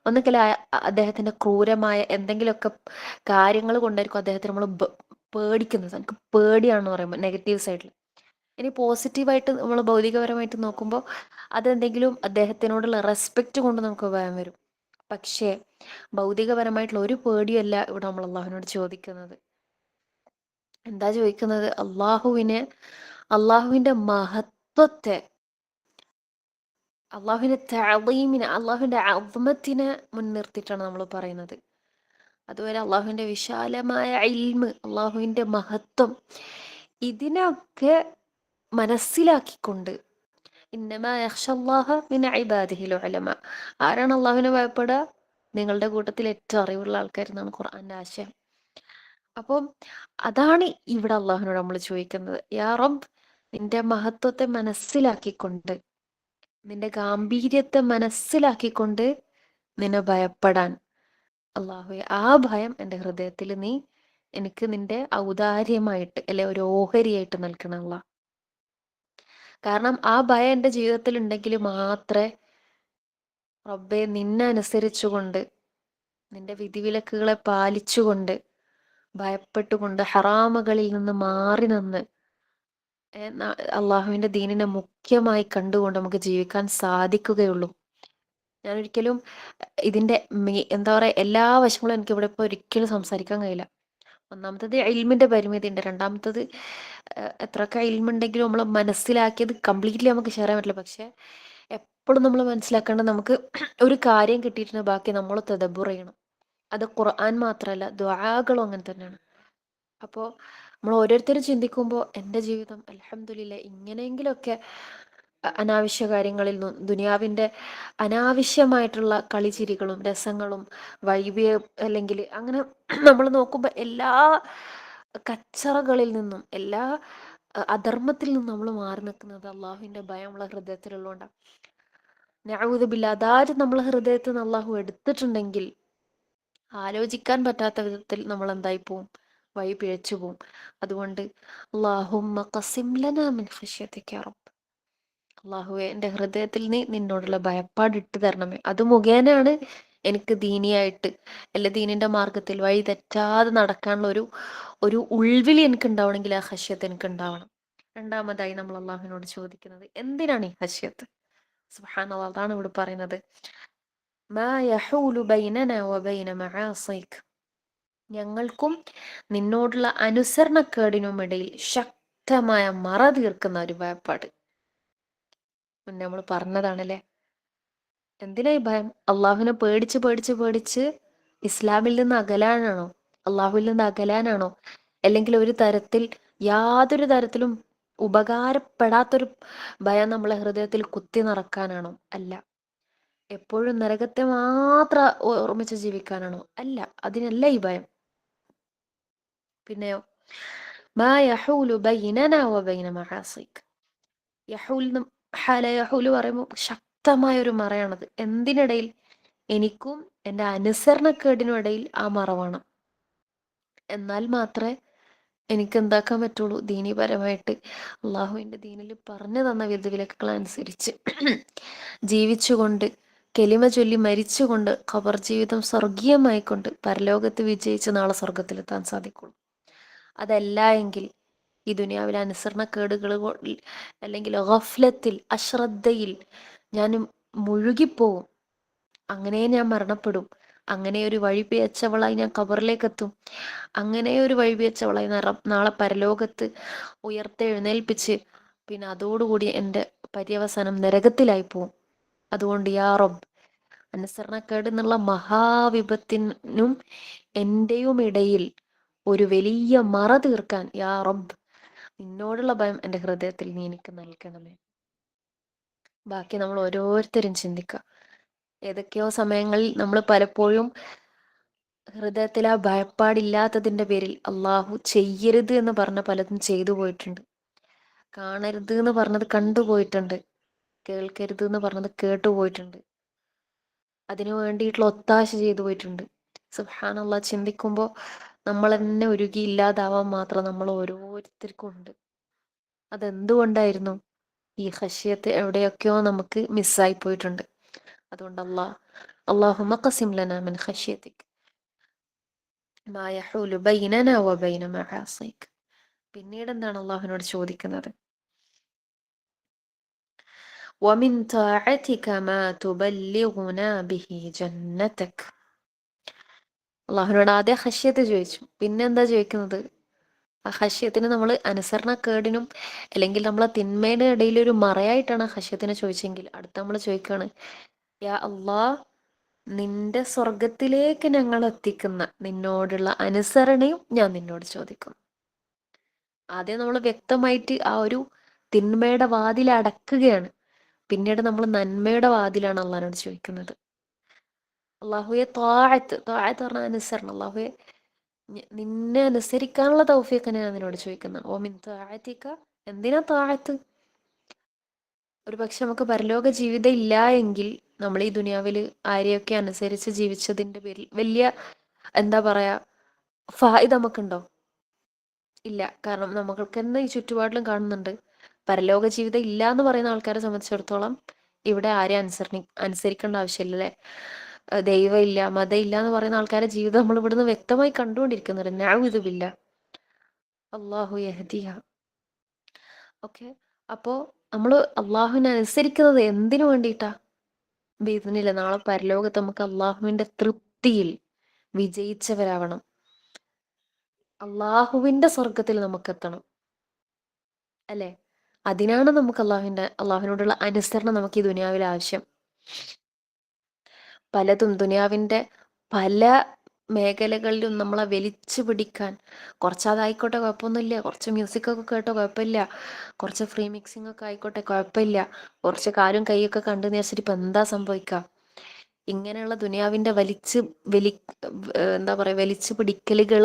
ഒന്നുകിൽ അദ്ദേഹത്തിന്റെ ക്രൂരമായ എന്തെങ്കിലുമൊക്കെ കാര്യങ്ങൾ കൊണ്ടായിരിക്കും അദ്ദേഹത്തിന് നമ്മൾ പേടിക്കുന്നത്. എനിക്ക് പേടിയാണെന്ന് പറയുമ്പോൾ നെഗറ്റീവ് സൈഡിൽ. ഇനി പോസിറ്റീവായിട്ട് നമ്മൾ ഭൗതികപരമായിട്ട് നോക്കുമ്പോൾ അതെന്തെങ്കിലും അദ്ദേഹത്തിനോടുള്ള റെസ്പെക്റ്റ് കൊണ്ട് നമുക്ക് ഭയം വരും. പക്ഷേ ഭൗതികപരമായിട്ടുള്ള ഒരു പേടിയല്ല ഇവിടെ നമ്മൾ അള്ളാഹുവിനോട് ചോദിക്കുന്നത്. എന്താ ചോദിക്കുന്നത്? അള്ളാഹുവിന്റെ മഹത്വത്തെ, അള്ളാഹുവിന്റെ തഅളീമിനെ, അള്ളാഹുവിന്റെ അദ്മത്തിനെ മുൻനിർത്തിയിട്ടാണ് നമ്മൾ പറയുന്നത്. അതുപോലെ അള്ളാഹുവിന്റെ വിശാലമായ ഇൽമ്, അള്ളാഹുവിന്റെ മഹത്വം, ഇതിനൊക്കെ മനസ്സിലാക്കിക്കൊണ്ട് ഇന്നമാ യഖ്ഷല്ലാഹ മിൻ ഇബാദിഹിൽ ഉലമ. ആരാണ് അള്ളാഹുവിനെ ഭയപ്പെടുക? നിങ്ങളുടെ കൂട്ടത്തിൽ ഏറ്റവും അറിവുള്ള ആൾക്കാർ എന്നാണ് ഖുർആന്റെ ആശയം. അപ്പം അതാണ് ഇവിടെ അള്ളാഹുവിനോട് നമ്മൾ ചോദിക്കുന്നത്. യാ റബ്ബ്, നിന്റെ മഹത്വത്തെ മനസ്സിലാക്കിക്കൊണ്ട്, നിന്റെ ഗാംഭീര്യത്തെ മനസ്സിലാക്കിക്കൊണ്ട് നിന്നെ ഭയപ്പെടാൻ അള്ളാഹുവെ, ആ ഭയം എൻ്റെ ഹൃദയത്തിൽ നീ എനിക്ക് നിന്റെ ഔദാര്യമായിട്ട് അല്ലെ ഒരു ഓഹരിയായിട്ട് നൽകണമല്ല. കാരണം ആ ഭയം എൻ്റെ ജീവിതത്തിൽ ഉണ്ടെങ്കിൽ മാത്രമേ റബ്ബെ നിന്നെ അനുസരിച്ചുകൊണ്ട്, നിന്റെ വിധിവിലക്കുകളെ പാലിച്ചുകൊണ്ട്, ഭയപ്പെട്ടുകൊണ്ട്, ഹറാമുകളിൽ നിന്ന് മാറി നിന്ന് അള്ളാഹുവിന്റെ ദീനിനെ മുഖ്യമായി കണ്ടുകൊണ്ട് നമുക്ക് ജീവിക്കാൻ സാധിക്കുകയുള്ളൂ. ഞാനൊരിക്കലും ഇതിന്റെ എന്താ പറയുക, എല്ലാ വശങ്ങളും എനിക്ക് ഇവിടെ ഇപ്പോൾ ഒരിക്കലും സംസാരിക്കാൻ കഴിയില്ല. ഒന്നാമത്തത് ഇൽമിന്റെ പരിമിതി ഉണ്ട്. രണ്ടാമത്തത് എത്രയൊക്കെ ഇൽമുണ്ടെങ്കിലും നമ്മൾ മനസ്സിലാക്കിയത് കംപ്ലീറ്റ്ലി നമുക്ക് ഷെയർ ചെയ്യാൻ പറ്റില്ല. പക്ഷെ എപ്പോഴും നമ്മൾ മനസ്സിലാക്കേണ്ടത്, നമുക്ക് ഒരു കാര്യം കിട്ടിയിട്ടുണ്ട്, ബാക്കി നമ്മൾ തദബ്ബുർ ചെയ്യണം. അത് ഖുർആൻ മാത്രമല്ല, ദുആകളും അങ്ങനെ തന്നെയാണ്. അപ്പോൾ നമ്മൾ ഓരോരുത്തരും ചിന്തിക്കുമ്പോൾ എൻ്റെ ജീവിതം അൽഹംദുലില്ലാ ഇങ്ങനെയെങ്കിലുമൊക്കെ അനാവശ്യ കാര്യങ്ങളിൽ നിന്നും, ദുനിയാവിൻ്റെ അനാവശ്യമായിട്ടുള്ള കളിച്ചിരികളും രസങ്ങളും വൈബ്, അല്ലെങ്കിൽ അങ്ങനെ നമ്മൾ നോക്കുമ്പോൾ എല്ലാ കച്ചറകളിൽ നിന്നും, എല്ലാ അധർമ്മത്തിൽ നിന്നും നമ്മൾ മാറി നിൽക്കുന്നത് അള്ളാഹുവിൻ്റെ ഭയമുള്ള ഹൃദയത്തിലുള്ളതുകൊണ്ടാണ്. നഊദു ബില്ലാഹ്, അതാരും നമ്മളെ ഹൃദയത്തിൽ നിന്ന് അള്ളാഹു എടുത്തിട്ടുണ്ടെങ്കിൽ ആലോചിക്കാൻ പറ്റാത്ത വിധത്തിൽ നമ്മൾ എന്തായി പോവും? വഴി പിഴച്ചു പോവും. അതുകൊണ്ട് അല്ലാഹുമ്മ ഖസിം ലനാ മിൻ ഖശ്യതിക യാ റബ്ബ്, അള്ളാഹുവെ എൻ്റെ ഹൃദയത്തിൽ നീ നിന്നോടുള്ള ഭയപ്പാട് ഇട്ട് തരണമേ. അത് മുഖേനയാണ് എനിക്ക് ദീനിയായിട്ട് അല്ലെ ദീനിന്റെ മാർഗത്തിൽ വഴി തെറ്റാതെ നടക്കാനുള്ള ഒരു ഉൾവിളി എനിക്ക് ഉണ്ടാവണമെങ്കിൽ ആ ഹശ്യത്ത് എനിക്ക് ഉണ്ടാവണം. രണ്ടാമതായി നമ്മൾ അള്ളാഹുവിനോട് ചോദിക്കുന്നത് എന്തിനാണ് ഈ ഹശ്യത്ത്? സുബ്ഹാനല്ലാഹ്, അതാണ് ഇവിടെ പറയുന്നത്. മാ യഹൂലു ബൈനനാ വബൈന മആസിക്, ഞങ്ങൾക്കും നിന്നോടുള്ള അനുസരണക്കേടിനും ഇടയിൽ ശക്തമായ മറ തീർക്കുന്ന ഒരു ഭയപ്പാട്. മുന്നേ നമ്മൾ പറഞ്ഞതാണല്ലേ. എന്തിനാ ഈ ഭയം? അള്ളാഹുവിനെ പേടിച്ച് പേടിച്ച് പേടിച്ച് ഇസ്ലാമിൽ നിന്ന് അകലാനാണോ? അള്ളാഹുവിൽ നിന്ന് അകലാനാണോ? അല്ലെങ്കിൽ ഒരു തരത്തിൽ, യാതൊരു തരത്തിലും ഉപകാരപ്പെടാത്തൊരു ഭയം നമ്മളെ ഹൃദയത്തിൽ കുത്തി നിറക്കാനാണോ? അല്ല. എപ്പോഴും നരകത്തെ മാത്രം ഓർമ്മിച്ച് ജീവിക്കാനാണോ? അല്ല. അതിനല്ല ഈ ഭയം. പിന്നെയോ, മാ യഹൂലു ബൈനനാ വബൈന മആസിക്. യഹൂൽ, യഹൂല് പറയുമ്പോൾ ശക്തമായ ഒരു മറയാണത്. എന്തിനിടയിൽ? എനിക്കും എൻ്റെ അനുസരണക്കേടിനും ഇടയിൽ ആ മറ വേണം. എന്നാൽ മാത്രമേ എനിക്ക് എന്താക്കാൻ പറ്റുള്ളൂ? ദീനീപരമായിട്ട് അള്ളാഹുവിൻ്റെ ദീനിൽ പറഞ്ഞു തന്ന വിധിവിലക്കുകൾ അനുസരിച്ച് ജീവിച്ചുകൊണ്ട്, കെലിമ ചൊല്ലി മരിച്ചുകൊണ്ട്, ഖബർ ജീവിതം സ്വർഗീയമായിക്കൊണ്ട് പരലോകത്ത് വിജയിച്ച് നാളെ സ്വർഗത്തിലെത്താൻ സാധിക്കുള്ളൂ. അതല്ല എങ്കിൽ ഈ ദുനിയാവിലെ അനുസരണക്കേടുകൾ അല്ലെങ്കിൽ ഗഫ്ലത്തിൽ, അശ്രദ്ധയിൽ ഞാൻ മുഴുകിപ്പോവും. അങ്ങനെ ഞാൻ മരണപ്പെടും. അങ്ങനെ ഒരു വഴി പിഴച്ചവളായി ഞാൻ ഖബറിലേക്ക് എത്തും. അങ്ങനെ ഒരു വഴി പിഴച്ചവളായി നാളെ പരലോകത്ത് ഉയർത്തെഴുന്നേൽപ്പിച്ച് പിന്നെ അതോടുകൂടി എൻ്റെ പര്യവസാനം നരകത്തിലായി പോവും. അതുകൊണ്ട് യാ റബ്ബ്, അനുസരണക്കേട് എന്നുള്ള മഹാവിപത്തിനും എൻ്റെയും ഇടയിൽ ഒരു വലിയ മറ തീർക്കാൻ യാ റബ്ബ്, നിന്നോടുള്ള ഭയം എൻ്റെ ഹൃദയത്തിൽ നീ എനിക്ക് നൽകണമേ. ബാക്കി നമ്മൾ ഓരോരുത്തരും ചിന്തിക്കുക. ഏതൊക്കെയോ സമയങ്ങളിൽ നമ്മൾ പലപ്പോഴും ഹൃദയത്തിൽ ആ ഭയപ്പാടില്ലാത്തതിൻ്റെ പേരിൽ അള്ളാഹു ചെയ്യരുത് എന്ന് പറഞ്ഞ പലതും ചെയ്തു പോയിട്ടുണ്ട്. കാണരുത് എന്ന് പറഞ്ഞത് കണ്ടുപോയിട്ടുണ്ട്. കേൾക്കരുത് എന്ന് പറഞ്ഞത് കേട്ടുപോയിട്ടുണ്ട്. അതിനു വേണ്ടിയിട്ടുള്ള ഒത്താശ ചെയ്തു പോയിട്ടുണ്ട്. സുബ്ഹാനല്ലാഹ്, ചിന്തിക്കുമ്പോൾ നമ്മൾ തന്നെ ഉരുകി ഇല്ലാതാവാൻ മാത്രം നമ്മൾ ഓരോരുത്തർക്കും ഉണ്ട്. അതെന്തുകൊണ്ടായിരുന്നു? ഈ ഖശിയത്ത് എവിടെയൊക്കെയോ നമുക്ക് മിസ്സായി പോയിട്ടുണ്ട്. അതുകൊണ്ട് അല്ലാഹുമ്മ ഖസിം ലനാ മിൻ ഖശിയതിക് മാ യഹൂലു ബൈനനാ വബൈന മആസിക്. പിന്നീട് എന്താണ് അള്ളാഹുവിനോട് ചോദിക്കുന്നത്? വമിൻ തഅതിക മാ തുബല്ലിഗുനാ ബിഹി ജന്നതക്. അള്ളാഹുവിനോട് ആദ്യം ഖശിയത്ത് ചോദിച്ചു, പിന്നെ എന്താ ചോദിക്കുന്നത്? ആ ഖശ്യത്തിന് നമ്മൾ അനുസരണക്കേടിനും അല്ലെങ്കിൽ നമ്മളെ തിന്മയുടെ ഇടയിൽ ഒരു മറയായിട്ടാണ് ഖശ്യത്തിനെ ചോദിച്ചെങ്കിൽ, അടുത്ത നമ്മൾ ചോദിക്കുകയാണ്, യാ അള്ളാ, നിന്റെ സ്വർഗത്തിലേക്ക് ഞങ്ങൾ എത്തിക്കുന്ന നിന്നോടുള്ള അനുസരണയും ഞാൻ നിന്നോട് ചോദിക്കും. ആദ്യം നമ്മൾ വ്യക്തമായിട്ട് ആ ഒരു തിന്മയുടെ വാതിൽ അടക്കുകയാണ്. പിന്നീട് നമ്മൾ നന്മയുടെ വാതിലാണ് അള്ളാഹിനോട് ചോദിക്കുന്നത്. അള്ളാഹുയെ ത്വാഅത്ത് പറഞ്ഞ അനുസരണം. അള്ളാഹുയെ നിന്നെ അനുസരിക്കാനുള്ള തൗഫീഖിനെ ഞാൻ നിന്നോട് ചോദിക്കുന്നത്. ഓമിൻ ത്വാഅതിക, എന്തിനാ ത്വാഅത്ത്? ഒരു പക്ഷെ നമുക്ക് പരലോക ജീവിതം ഇല്ല എങ്കിൽ നമ്മൾ ഈ ദുനിയാവിൽ ആരെയൊക്കെ അനുസരിച്ച് ജീവിച്ചതിന്റെ പേരിൽ വലിയ എന്താ പറയാ ഫായിദ നമുക്കുണ്ടോ? ഇല്ല. കാരണം നമ്മൾക്ക് തന്നെ ഈ ചുറ്റുപാടിലും കാണുന്നുണ്ട്, പരലോക ജീവിതം ഇല്ല എന്ന് പറയുന്ന ആൾക്കാരെ സംബന്ധിച്ചിടത്തോളം ഇവിടെ ആരെയും അനുസരിക്കേണ്ട ആവശ്യമില്ല അല്ലേ? ദൈവം ഇല്ല, മതം ഇല്ല എന്ന് പറയുന്ന ആൾക്കാരുടെ ജീവിതം നമ്മൾ ഇവിടുന്ന് വ്യക്തമായി കണ്ടുകൊണ്ടിരിക്കുന്നുണ്ട്. നഅൂദു ബില്ലാഹ്. അള്ളാഹു യഹ്ദിഹ. ഓക്കെ, അപ്പോ നമ്മൾ അള്ളാഹുവിനെ അനുസരിക്കുന്നത് എന്തിനു വേണ്ടിയിട്ടാ? ബിഇദ്നില്ല, നാളെ പരലോകത്ത് നമുക്ക് അള്ളാഹുവിന്റെ തൃപ്തിയിൽ വിജയിച്ചവരാവണം. അള്ളാഹുവിന്റെ സ്വർഗത്തിൽ നമുക്ക് എത്തണം അല്ലെ? അതിനാണ് നമുക്ക് അള്ളാഹുവിനോടുള്ള അനുസരണം നമുക്ക് ഈ ദുനിയാവിൽ ആവശ്യം. പലതും ദുനിയാവിന്റെ പല മേഖലകളിലും നമ്മളെ വലിച്ചു പിടിക്കാൻ, കുറച്ചതായിക്കോട്ടെ കുഴപ്പമൊന്നുമില്ല, കുറച്ച് മ്യൂസിക്കൊക്കെ കേട്ടോ കുഴപ്പമില്ല, കുറച്ച് ഫ്രീ മിക്സിംഗ് ഒക്കെ ആയിക്കോട്ടെ കുഴപ്പമില്ല, കുറച്ച് കാലും കൈയൊക്കെ കണ്ടെന്ന് വെച്ചിട്ട് ഇപ്പം എന്താ സംഭവിക്കുക? ഇങ്ങനെയുള്ള ദുനിയാവിന്റെ എന്താ പറയുക, വലിച്ചു പിടിക്കലുകൾ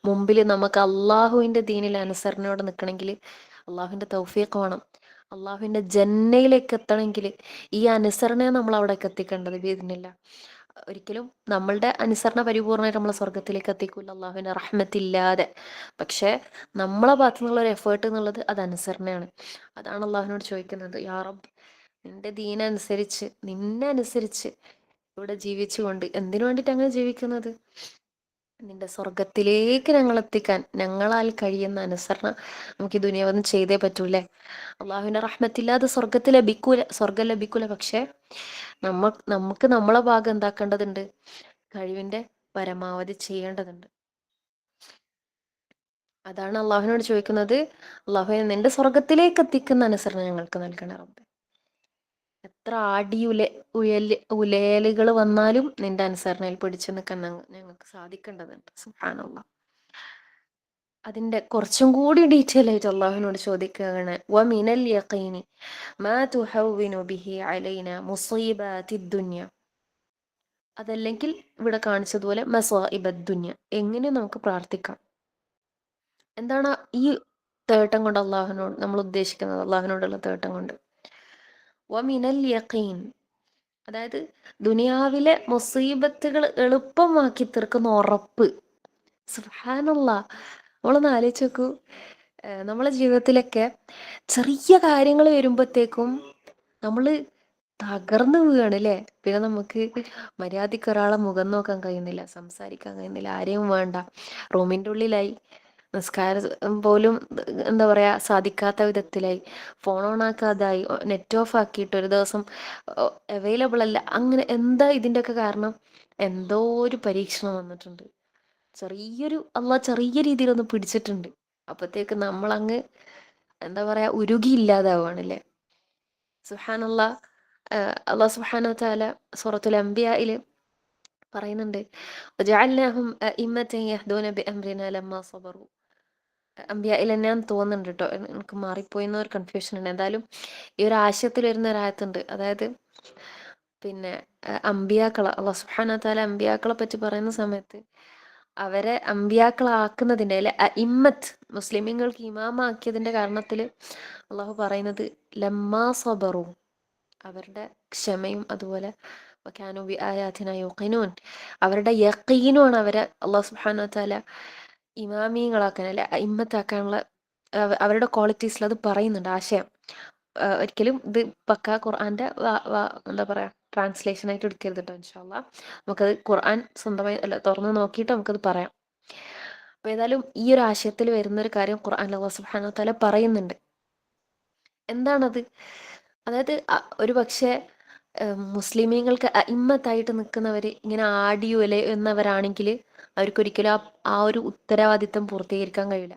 മുമ്പിൽ നമുക്ക് അള്ളാഹുവിന്റെ ദീനിൽ അനുസരണയോടെ നിൽക്കണമെങ്കിൽ അള്ളാഹുവിന്റെ തൗഫീഖ് വേണം. അള്ളാഹുവിന്റെ ജന്നയിലേക്ക് എത്തണമെങ്കിൽ ഈ അനുസരണയെ നമ്മൾ അവിടേക്ക് എത്തിക്കേണ്ടത് ബിഇദ്നില്ല. ഒരിക്കലും നമ്മളുടെ അനുസരണ പരിപൂർണമായിട്ട് നമ്മളെ സ്വർഗത്തിലേക്ക് എത്തിക്കൂല അള്ളാഹുവിന്റെ റഹ്മത്തില്ലാതെ. പക്ഷെ നമ്മളെ ഭാഗത്തു നിന്നുള്ള ഒരു എഫേർട്ട് എന്നുള്ളത് അത് അനുസരണയാണ്. അതാണ് അള്ളാഹുവിനോട് ചോദിക്കുന്നത്, യാ റബ്ബ്, നിന്റെ ദീനനുസരിച്ച് നിന്നെ അനുസരിച്ച് ഇവിടെ ജീവിച്ചുകൊണ്ട്, എന്തിനു വേണ്ടിയിട്ട് അങ്ങനെ ജീവിക്കുന്നത്? നിന്റെ സ്വർഗത്തിലേക്ക് ഞങ്ങൾ എത്തിക്കാൻ ഞങ്ങളാൽ കഴിയുന്ന അനുസരണം നമുക്ക് ഈ ദുനിയാവൊന്നും ചെയ്തേ പറ്റൂലേ. അള്ളാഹുവിന്റെ റഹ്മത്തില്ലാതെ സ്വർഗം ലഭിക്കൂല. പക്ഷെ നമുക്ക് നമ്മളെ ഭാഗം എന്താക്കേണ്ടതുണ്ട്? കഴിവിന്റെ പരമാവധി ചെയ്യേണ്ടതുണ്ട്. അതാണ് അള്ളാഹുവിനോട് ചോദിക്കുന്നത്, അള്ളാഹുവിനെ നിന്റെ സ്വർഗത്തിലേക്ക് എത്തിക്കുന്ന അനുസരണം ഞങ്ങൾക്ക് നൽകണേ റബ്ബേ. എത്ര ഉലയലുകൾ വന്നാലും നിന്റെ അനുസരണയിൽ പിടിച്ചു നിൽക്കാൻ ഞങ്ങൾക്ക് സാധിക്കേണ്ടതുണ്ട്. സുബ്ഹാനല്ലാഹ്. അതിന്റെ കുറച്ചും കൂടി ഡീറ്റെയിൽ ആയിട്ട് അള്ളാഹുവിനോട് ചോദിക്കുകയാണ്, വമിനൽ യഖീനി മാ തുഹവ്വിനു ബിഹി അലൈനാ മുസീബാത്തിദ് ദുനിയ. അതല്ലെങ്കിൽ ഇവിടെ കാണിച്ചതുപോലെ മസാഇബദ് ദുനിയ, എങ്ങനെ നമുക്ക് പ്രാർത്ഥിക്കാം. എന്താണ് ഈ തേട്ടം കൊണ്ട് അള്ളാഹുവിനോട് നമ്മൾ ഉദ്ദേശിക്കുന്നത്? അള്ളാഹുവിനോടുള്ള തേട്ടം കൊണ്ട് വമിനൽ യഖീൻ, അതായത് ദുനിയാവിലെ മുസീബത്തുകൾ എളുപ്പമാക്കി തീർക്കുന്ന ഉറപ്പ്. സുബ്ഹാനല്ലാഹ്, നമ്മളൊന്ന് ആലോചിച്ച് നോക്കൂ. നമ്മളെ ജീവിതത്തിലൊക്കെ ചെറിയ കാര്യങ്ങൾ വരുമ്പോഴത്തേക്കും നമ്മൾ തകർന്നു വീഴാണ് അല്ലേ? പിന്നെ നമുക്ക് മര്യാദയ്ക്ക് ഒരാളെ മുഖം നോക്കാൻ കഴിയുന്നില്ല, സംസാരിക്കാൻ കഴിയുന്നില്ല, ആരെയും വേണ്ട, റൂമിൻ്റെ ഉള്ളിലായി, നിസ്കാരം പോലും എന്താ പറയാ സാധിക്കാത്ത വിധത്തിലായി, ഫോൺ ഓൺ ആക്കാതായി, നെറ്റ് ഓഫ് ആക്കിയിട്ട് ഒരു ദിവസം അവൈലബിൾ അല്ല. അങ്ങനെ എന്താ ഇതിൻ്റെയൊക്കെ കാരണം? എന്തോ ഒരു പരീക്ഷണം വന്നിട്ടുണ്ട്, ചെറിയ രീതിയിലൊന്ന് പിടിച്ചിട്ടുണ്ട്. അപ്പത്തേക്ക് നമ്മളങ്ങ് എന്താ പറയാ ഉരുകിയില്ലാതാവാണല്ലേ. സുബ്ഹാനല്ലാഹ്. അള്ളാഹു സുബ്ഹാനഹു വതആല സൂറത്തുൽ അംബിയായിൽ പറയുന്നുണ്ട്, വജഅൽനാഹും അഇമ്മതൻ യഹ്ദൂന ബിഅംരിനാ ലമ്മാ സബറു. അംബിയായിൽ തന്നെയാന്ന് തോന്നുന്നുണ്ട് കേട്ടോ, എനിക്ക് മാറിപ്പോയിന്ന ഒരു കൺഫ്യൂഷൻ ഉണ്ട്. എന്തായാലും ഈ ഒരു ആശയത്തിൽ വരുന്ന ഒരായത്തുണ്ട്, അതായത് പിന്നെ അമ്പിയാക്കളെ അള്ളാഹു സുബ്ഹാനഹു വതആല അമ്പിയാക്കളെ പറ്റി പറയുന്ന സമയത്ത് അവരെ അമ്പിയാക്കളാക്കുന്നതിൻ്റെ അല്ലെ ഇമ്മത്ത് മുസ്ലിമീങ്ങൾക്ക് ഇമാമാക്കിയതിന്റെ കാരണത്തിൽ അള്ളാഹു പറയുന്നത് ലമ്മാ സബറു, അവരുടെ ക്ഷമയും അതുപോലെ വകാനൂ ബിആയാതിനാ യൂഖിനൂൻ, അവരുടെ യഖീനുമാണ് അവരെ അള്ളാഹു സുബ്ഹാനഹു വതആല ഇമാമിയങ്ങളാക്കാൻ അല്ലെ ഇമ്മത്താക്കാനുള്ള അവരുടെ ക്വാളിറ്റീസിൽ അത് പറയുന്നുണ്ട് ആശയം. ഒരിക്കലും ഇത് പക്ക ഖുർആന്റെ എന്താ പറയാ ട്രാൻസ്ലേഷൻ ആയിട്ട് എടുക്കരുത് കേട്ടോ. ഇൻഷാ അള്ളാ നമുക്കത് ഖുർആൻ സ്വന്തമായി അല്ല തുറന്ന് നോക്കിയിട്ട് നമുക്കത് പറയാം. അപ്പൊ ഏതായാലും ഈ ഒരു ആശയത്തിൽ വരുന്ന ഒരു കാര്യം ഖുർആൻ അല്ലാഹു സുബ്ഹാനഹു വതആല പറയുന്നുണ്ട്. എന്താണത്? അതായത് ഒരു പക്ഷേ മുസ്ലിമീങ്ങൾക്ക് ഇമ്മത്തായിട്ട് നിൽക്കുന്നവർ ഇങ്ങനെ ആടി ഉലയുന്നവരാണെങ്കിൽ അവർക്കൊരിക്കലും ആ ഒരു ഉത്തരവാദിത്തം പൂർത്തീകരിക്കാൻ കഴിയില്ല.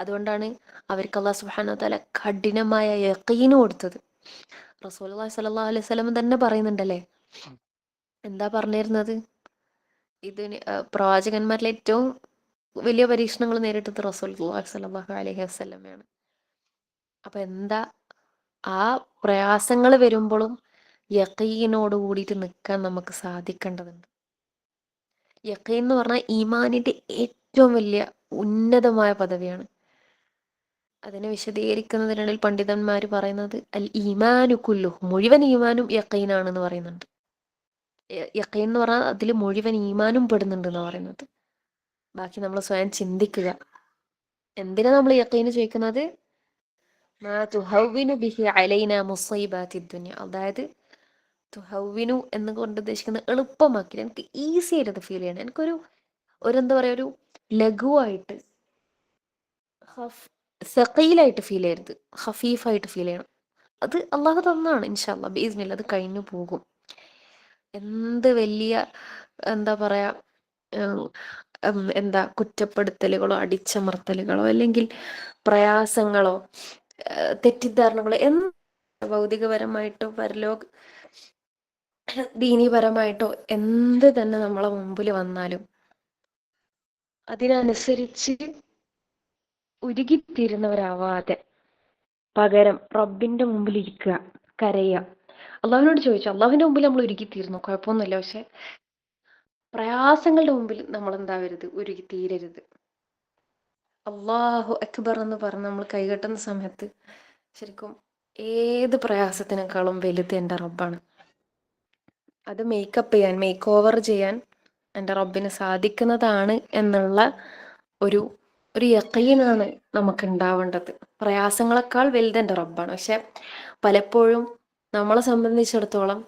അതുകൊണ്ടാണ് അവർക്ക് അല്ലാഹു സുബ്ഹാനഹു വതആല കഠിനമായ യഖീന് കൊടുത്തത്. റസൂലുള്ളാഹി സ്വല്ലല്ലാഹു അലൈഹി വസല്ലം തന്നെ പറയുന്നുണ്ടല്ലേ, എന്താ പറഞ്ഞിരുന്നത്? ഇതിന് പ്രവാചകന്മാരിൽ ഏറ്റവും വലിയ പരീക്ഷണങ്ങൾ നേരിട്ടത് റസൂലുള്ളാഹി സ്വല്ലല്ലാഹു അലൈഹി വസല്ലമയാണ്. അപ്പൊ എന്താ ആ പ്രയാസങ്ങൾ വരുമ്പോഴും യഖീനോട് കൂടിയിട്ട് നിൽക്കാൻ നമുക്ക് സാധിക്കേണ്ടതുണ്ട്. യഖീൻ എന്ന് പറഞ്ഞാൽ ഈമാനിന്റെ ഏറ്റവും വലിയ ഉന്നതമായ പദവിയാണ്. അതിനെ വിശദീകരിക്കുന്നതിനിടയിൽ പണ്ഡിതന്മാർ പറയുന്നത് അൽ ഈമാനു കുല്ലുഹു, മുഴുവൻ ഈമാനും യഖീനാണെന്ന് പറയുന്നുണ്ട്. യഖീൻ എന്ന് പറഞ്ഞാൽ അതിൽ മുഴുവൻ ഈമാനും പെടുന്നുണ്ട് എന്ന് പറയുന്നത്. ബാക്കി നമ്മൾ സ്വയം ചിന്തിക്കുക. എന്തിനാ നമ്മൾ യഖീന് ചോദിക്കുന്നത്? മാ തുഹവ്വിനു ബിഹി അലൈനാ മുസൈബാത്തി ദുനിയ, അതായത് തുഹവ്വിനു എന്ന് കൊണ്ട് ഉദ്ദേശിക്കുന്നത് എളുപ്പമാക്കി, എനിക്ക് ഈസി ആയിട്ട് അത് ഫീൽ ചെയ്യണം, എനിക്കൊരു എന്താ പറയാ ഒരു ലഘുവായിട്ട് സഖീലായിട്ട് ഫീൽ ചെയ്യരുത്, ഹഫീഫായിട്ട് ഫീൽ ചെയ്യണം. അത് അള്ളാഹു തന്നാണ്, ഇൻഷാ അല്ലാഹ് ബിഇസ്നില്ലാഹ് അത് കഴിഞ്ഞു പോകും. എന്ത് വലിയ എന്താ പറയാ എന്താ കുറ്റപ്പെടുത്തലുകളോ അടിച്ചമർത്തലുകളോ അല്ലെങ്കിൽ പ്രയാസങ്ങളോ തെറ്റിദ്ധാരണകളോ ഭൗതികപരമായിട്ടോ ദീനീപരമായിട്ടോ എന്ത് തന്നെ നമ്മളെ മുമ്പിൽ വന്നാലും അതിനനുസരിച്ച് ഉരുകിത്തീരുന്നവരാവാതെ പകരം റബ്ബിന്റെ മുമ്പിൽ ഇരിക്കുക, കരയുക. അള്ളാഹുവിനോട് ചോദിച്ചു, അള്ളാഹുവിന്റെ മുമ്പിൽ നമ്മൾ ഉരുകിത്തീരുന്നു, കുഴപ്പമൊന്നുമില്ല. പക്ഷെ പ്രയാസങ്ങളുടെ മുമ്പിൽ നമ്മൾ എന്താവരുത്, ഉരുകിത്തീരരുത്. അള്ളാഹു അക്ബർ എന്ന് പറഞ്ഞ് നമ്മൾ കൈകെട്ടുന്ന സമയത്ത് ശരിക്കും ഏത് പ്രയാസത്തിനേക്കാളും വലുത് എൻ്റെ റബ്ബാണ്. അത് മേക്ക് ഓവർ ചെയ്യാൻ എൻ്റെ റബ്ബിന് സാധിക്കുന്നതാണ് എന്നുള്ള ഒരു യഖീനാണ് നമുക്ക് ഉണ്ടാവേണ്ടത്. പ്രയാസങ്ങളെക്കാൾ വലുത് എൻ്റെ റബ്ബാണ്. പക്ഷെ പലപ്പോഴും നമ്മളെ സംബന്ധിച്ചിടത്തോളം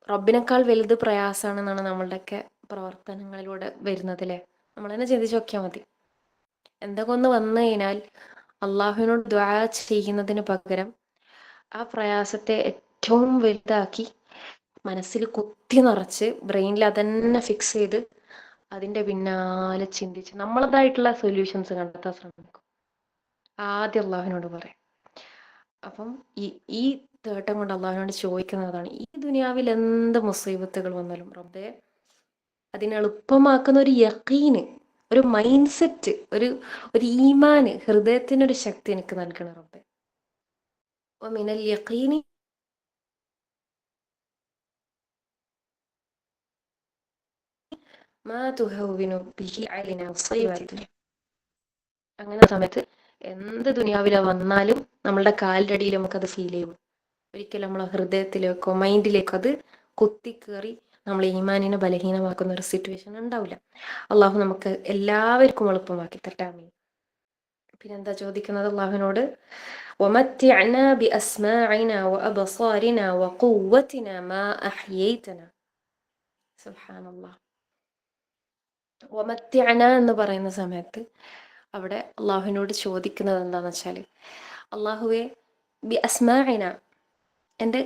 റബ്ബിനേക്കാൾ വലുത് പ്രയാസമാണെന്നാണ് നമ്മളുടെയൊക്കെ പ്രവർത്തനങ്ങളിലൂടെ വരുന്നത് അല്ലേ? നമ്മൾ തന്നെ ചിന്തിച്ച് നോക്കിയാൽ മതി. എന്തൊക്കെ ഒന്ന് വന്നു കഴിഞ്ഞാൽ അള്ളാഹുവിനോട് ദുആ ചെയ്യുന്നതിന് പകരം ആ പ്രയാസത്തെ ഏറ്റവും വലുതാക്കി മനസ്സിൽ കുത്തി നിറച്ച് ബ്രെയിനിൽ അതന്നെ ഫിക്സ് ചെയ്ത് അതിൻ്റെ പിന്നാലെ ചിന്തിച്ച് നമ്മളതായിട്ടുള്ള സൊല്യൂഷൻസ് കണ്ടെത്താൻ ശ്രമിക്കും. ആദ്യം അള്ളാഹുവിനോട് പറയാം. അപ്പം ഈ തേട്ടം കൊണ്ട് അള്ളാഹുവിനോട് ചോദിക്കുന്നതാണ്, ഈ ദുനിയാവിൽ എന്ത് മുസീബത്തുകൾ വന്നാലും റബ്ബേ അതിനെ എളുപ്പമാക്കുന്ന ഒരു യഖീന്, ഒരു മൈൻഡ് സെറ്റ്, ഒരു ഈമാന്, ഹൃദയത്തിനൊരു ശക്തി എനിക്ക് നൽകണം റബ്ബേ. മിനൽ യഖീനി മാ തുഹവ്വിനു ബിഹി അലൈനാ മുസൈബാത്തി ദുനിയ. അങ്ങനെ സമയത്ത് എന്ത് ദുനിയാവില വന്നാലും നമ്മളുടെ കാലിൻ്റെ അടിയിൽ നമുക്കത് ഫീൽ ചെയ്യും. ഒരിക്കലും നമ്മളെ ഹൃദയത്തിലേക്കോ മൈൻഡിലേക്കോ അത് കുത്തിക്കേറി നമ്മൾ ഈമാനിനെ ബലഹീനമാക്കുന്ന ഒരു സിറ്റുവേഷൻ ഉണ്ടാവില്ല. അള്ളാഹു നമുക്ക് എല്ലാവർക്കും എളുപ്പമാക്കി തരട്ടെ. ആമീൻ. പിന്നെന്താ ചോദിക്കുന്നത് അള്ളാഹുവിനോട്? ومتعنا بأسماعنا وأبصارنا وقوتنا ما أحييتنا. സുബ്ഹാന അല്ലാഹ്. വമത്തിഅന എന്ന് പറയുന്ന സമയത്ത് അവിടെ അള്ളാഹുവിനോട് ചോദിക്കുന്നത് എന്താണെന്ന് വെച്ചാൽ, അള്ളാഹുവെ ബി അസ്മാഇന, എൻ്റെ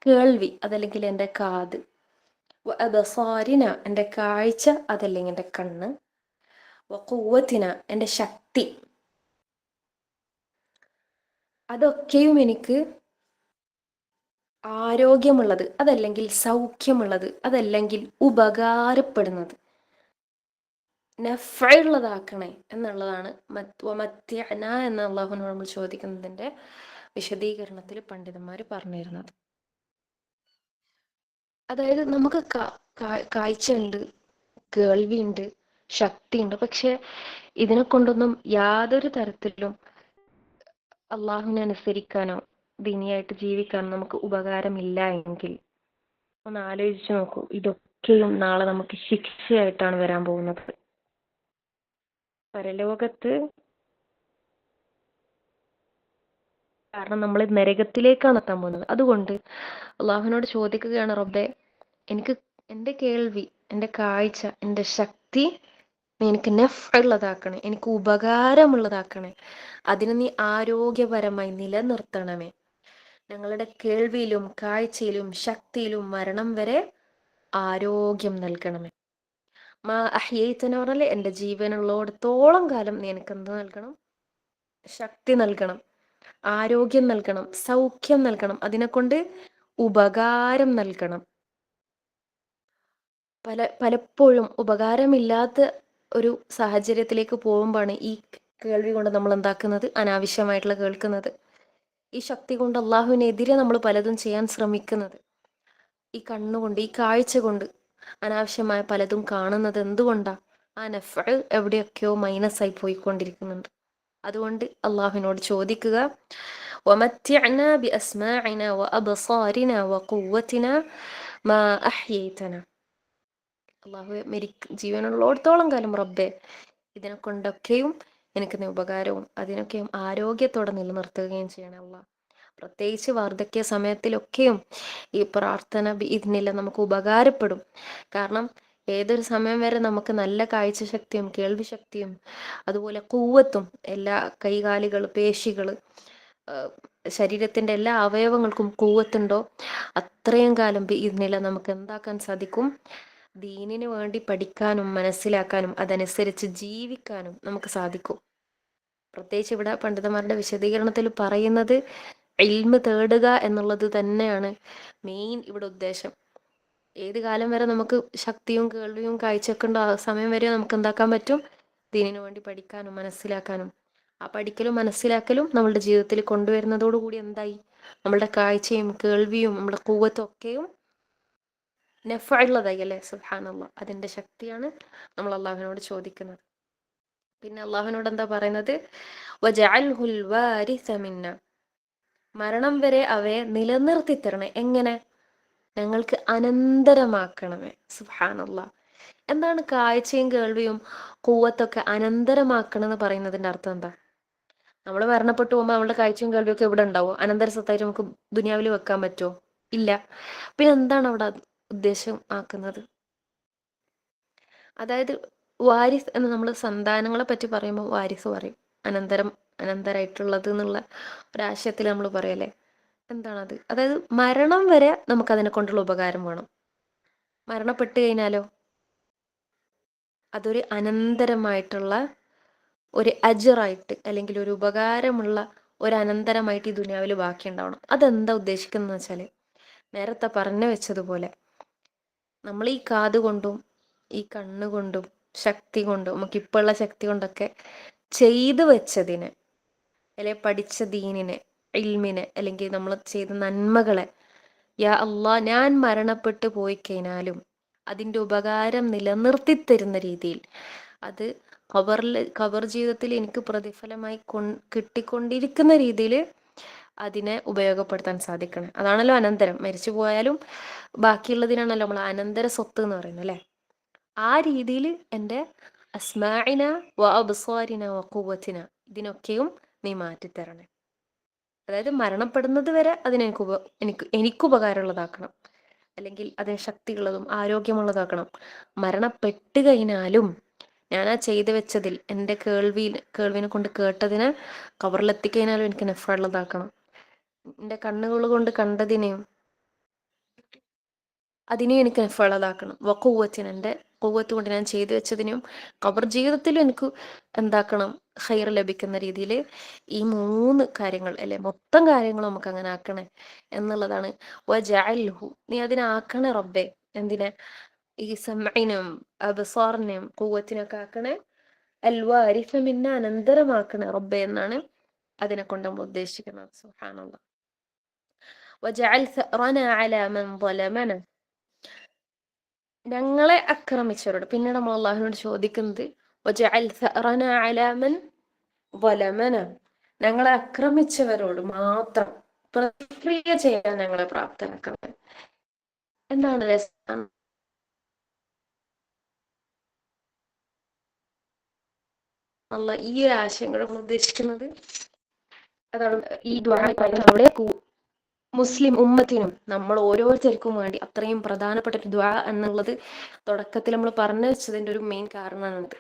കേൾവി അതല്ലെങ്കിൽ എൻ്റെ കാത്, വഅബ്സാരിന എൻ്റെ കാഴ്ച അതല്ലെങ്കിൽ എൻ്റെ കണ്ണ്, വഖുവ്വത്തിന എൻ്റെ ശക്തി, അതൊക്കെയും എനിക്ക് ആരോഗ്യമുള്ളത് അതല്ലെങ്കിൽ സൗഖ്യമുള്ളത് അതല്ലെങ്കിൽ ഉപകാരപ്പെടുന്നത് നഫഉള്ളതാക്കണേ എന്നുള്ളതാണ് വമത്തിഅന എന്ന അള്ളാഹുവിനോട് നമ്മൾ ചോദിക്കുന്നതിൻ്റെ വിശദീകരണത്തിൽ പണ്ഡിതന്മാർ പറഞ്ഞിരുന്നത്. അതായത് നമുക്ക് കാഴ്ചയുണ്ട്, കേൾവിയുണ്ട്, ശക്തിയുണ്ട്, പക്ഷെ ഇതിനെ കൊണ്ടൊന്നും യാതൊരു തരത്തിലും അള്ളാഹുവിനെ അനുസരിക്കാനോ ദീനിയായിട്ട് ജീവിക്കാൻ നമുക്ക് ഉപകാരമില്ല എങ്കിൽ ഒന്ന് ആലോചിച്ച് നോക്കൂ, ഇതൊക്കെയും നാളെ നമുക്ക് ശിക്ഷയായിട്ടാണ് വരാൻ പോകുന്നത്. പരലോകത്ത് കാരണം നമ്മൾ നരകത്തിലേക്കാണ് എത്താൻ പോകുന്നത്. അതുകൊണ്ട് അള്ളാഹുവിനോട് ചോദിക്കുകയാണ്, റബ്ബേ എനിക്ക് എൻ്റെ കേൾവി, എൻ്റെ കാഴ്ച, എൻ്റെ ശക്തി നീ എനിക്ക് ഉള്ളതാക്കണേ, എനിക്ക് ഉപകാരമുള്ളതാക്കണേ. അതിന് നീ ആരോഗ്യപരമായി നിലനിർത്തണമേ. ഞങ്ങളുടെ കേൾവിയിലും കാഴ്ചയിലും ശക്തിയിലും മരണം വരെ ആരോഗ്യം നൽകണമേ. മാ അഹ്യൈതന പറഞ്ഞാൽ എൻ്റെ ജീവനുള്ളിടത്തോളം കാലം നീ എനിക്ക് എന്ത് നൽകണം? ശക്തി നൽകണം, ആരോഗ്യം നൽകണം, സൗഖ്യം നൽകണം, അതിനെക്കൊണ്ട് ഉപകാരം നൽകണം. പലപ്പോഴും ഉപകാരമില്ലാത്ത ഒരു സാഹചര്യത്തിലേക്ക് പോകുമ്പോഴാണ് ഈ കേൾവി കൊണ്ട് നമ്മൾ എന്താക്കുന്നത്? അനാവശ്യമായിട്ടുള്ള കേൾക്കുന്നത്. ഈ ശക്തി കൊണ്ട് അള്ളാഹുവിനെതിരെ നമ്മൾ പലതും ചെയ്യാൻ ശ്രമിക്കുന്നത്. ഈ കണ്ണുകൊണ്ട്, ഈ കാഴ്ച കൊണ്ട് അനാവശ്യമായ പലതും കാണുന്നത് എന്തുകൊണ്ടാ? ആ നഫ്അ് എവിടെയൊക്കെയോ മൈനസായി പോയിക്കൊണ്ടിരിക്കുന്നുണ്ട്. അതുകൊണ്ട് അള്ളാഹുവിനോട് ചോദിക്കുക, വമത്തിഅ്നാ ബിഅസ്മാഇനാ വഅബ്സാരിനാ വഖുവ്വതിനാ മാ അഹ്യൈതനാ. അള്ളാഹു ജീവനുള്ളിടത്തോളം കാലം റബ്ബെ ഇതിനെ കൊണ്ടൊക്കെയും എനിക്ക് നീ ഉപകാരവും അതിനൊക്കെയും ആരോഗ്യത്തോടെ നിലനിർത്തുകയും ചെയ്യണം അള്ളാഹ്. പ്രത്യേകിച്ച് വാർദ്ധക്യ സമയത്തിലൊക്കെയും ഈ പ്രാർത്ഥന ഇതിനില്ല നമുക്ക് ഉപകാരപ്പെടും. കാരണം ഏതൊരു സമയം വരെ നമുക്ക് നല്ല കാഴ്ചശക്തിയും കേൾവി ശക്തിയും അതുപോലെ കൂവത്തും എല്ലാ കൈകാലുകൾ, പേശികൾ, ശരീരത്തിൻ്റെ എല്ലാ അവയവങ്ങൾക്കും കൂവത്തുണ്ടോ അത്രയും കാലം ഇതിനില്ല നമുക്ക് എന്താക്കാൻ സാധിക്കും? ദീനിന് വേണ്ടി പഠിക്കാനും മനസ്സിലാക്കാനും അതനുസരിച്ച് ജീവിക്കാനും നമുക്ക് സാധിക്കും. പ്രത്യേകിച്ച് ഇവിടെ പണ്ഡിതന്മാരുടെ വിശദീകരണത്തിൽ പറയുന്നത് ഇൽമ് തേടുക എന്നുള്ളത് തന്നെയാണ് മെയിൻ ഇവിടെ ഉദ്ദേശം. ഏത് കാലം വരെ നമുക്ക് ശക്തിയും കേൾവിയും കാഴ്ചയൊക്കെ ഉണ്ടോ ആ സമയം വരെ നമുക്ക് എന്താക്കാൻ പറ്റും? ദീനിനു വേണ്ടി പഠിക്കാനും മനസ്സിലാക്കാനും. ആ പഠിക്കലും മനസ്സിലാക്കലും നമ്മളുടെ ജീവിതത്തിൽ കൊണ്ടുവരുന്നതോടുകൂടി എന്തായി? നമ്മളുടെ കാഴ്ചയും കേൾവിയും നമ്മുടെ കൂവത്തും ഒക്കെയും നഫ്ഉള്ളതായി അല്ലേ? സുബ്ഹാനല്ലാഹ്. അതിൻ്റെ ശക്തിയാണ് നമ്മൾ അള്ളാഹുവിനോട് ചോദിക്കുന്നത്. പിന്നെ അള്ളാഹുവിനോട് എന്താ പറയുന്നത്? വജഅൽഹുൽ വാരിസ മിന്ന. മരണം വരെ അവയെ നിലനിർത്തി തരണേ. എങ്ങനെ? ഞങ്ങൾക്ക് അനന്തരമാക്കണമേ. സുബ്ഹാനല്ലാഹ്. എന്താണ് കാഴ്ചയും കേൾവിയും കൂവത്തൊക്കെ അനന്തരമാക്കണമെന്ന് പറയുന്നതിൻ്റെ അർത്ഥം എന്താ? നമ്മൾ മരണപ്പെട്ടു പോകുമ്പോൾ നമ്മളുടെ കാഴ്ചയും കേൾവിയും ഒക്കെ ഇവിടെ ഉണ്ടാവുമോ? അനന്തര സ്വത്തായിട്ട് നമുക്ക് ദുനിയാവിൽ വെക്കാൻ പറ്റുമോ? ഇല്ല. പിന്നെ എന്താണ് അവിടെ ഉദ്ദേശം ആക്കുന്നത്? അതായത് വാരിസ് എന്ന് നമ്മൾ സന്താനങ്ങളെ പറ്റി പറയുമ്പോൾ വാരിസ് പറയും, അനന്തരായിട്ടുള്ളത് എന്നുള്ള ഒരാശയത്തിൽ നമ്മൾ പറയല്ലേ. എന്താണത്? അതായത് മരണം വരെ നമുക്കതിനെ കൊണ്ടുള്ള ഉപകാരം വേണം. മരണപ്പെട്ട് കഴിഞ്ഞാലോ അതൊരു അനന്തരമായിട്ടുള്ള ഒരു അജറായിട്ട് അല്ലെങ്കിൽ ഒരു ഉപകാരമുള്ള ഒരു അനന്തരമായിട്ട് ഈ ദുനിയാവിൽ ബാക്കി ഉണ്ടാവണം. അതെന്താ ഉദ്ദേശിക്കുന്നത് വെച്ചാൽ നേരത്തെ പറഞ്ഞു വെച്ചതുപോലെ നമ്മൾ ഈ കാത് കൊണ്ടും ഈ കണ്ണുകൊണ്ടും ശക്തി കൊണ്ടും നമുക്കിപ്പോഴുള്ള ശക്തി കൊണ്ടൊക്കെ ചെയ്തു വെച്ചതിനെ അല്ലെങ്കിൽ പഠിച്ച ദീനിനെ, ഇൽമിനെ, അല്ലെങ്കിൽ നമ്മൾ ചെയ്ത നന്മകളെ യാ അള്ളാ ഞാൻ മരണപ്പെട്ടു പോയി കഴിഞ്ഞാലും അതിൻ്റെ ഉപകാരം നിലനിർത്തി തരുന്ന രീതിയിൽ അത് ഖബർ ജീവിതത്തിൽ എനിക്ക് പ്രതിഫലമായി കിട്ടിക്കൊണ്ടിരിക്കുന്ന രീതിയിൽ അതിനെ ഉപയോഗപ്പെടുത്താൻ സാധിക്കണം. അതാണല്ലോ അനന്തരം. മരിച്ചു പോയാലും ബാക്കിയുള്ളതിനാണല്ലോ നമ്മൾ അനന്തര സ്വത്ത് എന്ന് പറയുന്നത് അല്ലേ? ആ രീതിയിൽ എൻ്റെ അസ്മാഇന വ അബ്സാരിന വ ഖുവ്വത്തിന ഇതിനൊക്കെയും നീ മാറ്റിത്തരണേ. അതായത് മരണപ്പെടുന്നത് വരെ എനിക്ക് ഉപകാരമുള്ളതാക്കണം, അല്ലെങ്കിൽ അതിന് ശക്തിയുള്ളതും ആരോഗ്യമുള്ളതാക്കണം. മരണപ്പെട്ട് കഴിഞ്ഞാലും ഞാൻ ആ ചെയ്തു വെച്ചതിൽ എൻ്റെ കേൾവിനെ കൊണ്ട് കേട്ടതിന് കവറിലെത്തിക്കഴിഞ്ഞാലും എനിക്ക് നെഫുള്ളതാക്കണം. എൻ്റെ കണ്ണുകൾ കൊണ്ട് കണ്ടതിനെയും അതിനെയും എനിക്ക് നെഫുള്ളതാക്കണം. വഖുവ്വത്തിന് എൻ്റെ ഖുവ്വത്ത് കൊണ്ട് ഞാൻ ചെയ്തു വെച്ചതിനെയും ഖബർ ജീവിതത്തിലും എനിക്ക് എന്താക്കണം? ഖൈർ ലഭിക്കുന്ന രീതിയിൽ ഈ 3 കാര്യങ്ങൾ അല്ലെ മൊത്തം കാര്യങ്ങളും നമുക്ക് അങ്ങനെ ആക്കണേ എന്നുള്ളതാണ്. വജഅൽഹു നീ അതിനാക്കണേ റബ്ബേ. എന്തിനെ? ഈ സമഇനും അബ്സാറിനെയും ഖുവ്വത്തിനൊക്കെ ആക്കണേ. അൽ വാരിസ മിന്ന അനന്തരമാക്കണേ റബ്ബേ എന്നാണ് അതിനെ കൊണ്ട് നമ്മൾ ഉദ്ദേശിക്കുന്നത്. സുബ്ഹാനല്ലാഹ്. വജഅൽ സഅറന അലാ മൻ ളമന. ഞങ്ങളെ ആക്രമിച്ചവരോട് പിന്നെ നമ്മൾ അള്ളാഹുവിനോട് ചോദിക്കുന്നത് വജഅൽ സഅറന അലാ മൻ ളമന. ഞങ്ങളെ ആക്രമിച്ചവരോട് മാത്രം പ്രതിക്രിയ ചെയ്യാൻ ഞങ്ങളെ പ്രാപ്തരാക്കുന്നത്. എന്താണ് രസം? അല്ല ഈ ഒരു ആശയം കൂടെ നമ്മൾ ഉദ്ദേശിക്കുന്നത് അതാണ്. ഈ നമ്മുടെ മുസ്ലിം ഉമ്മത്തിനും നമ്മൾ ഓരോരുത്തർക്കും വേണ്ടി അത്രയും പ്രധാനപ്പെട്ട ഒരു ദുആ എന്നുള്ളത് തുടക്കത്തിൽ നമ്മൾ പറഞ്ഞു വെച്ചതിന്റെ ഒരു മെയിൻ കാരണമാണിത്.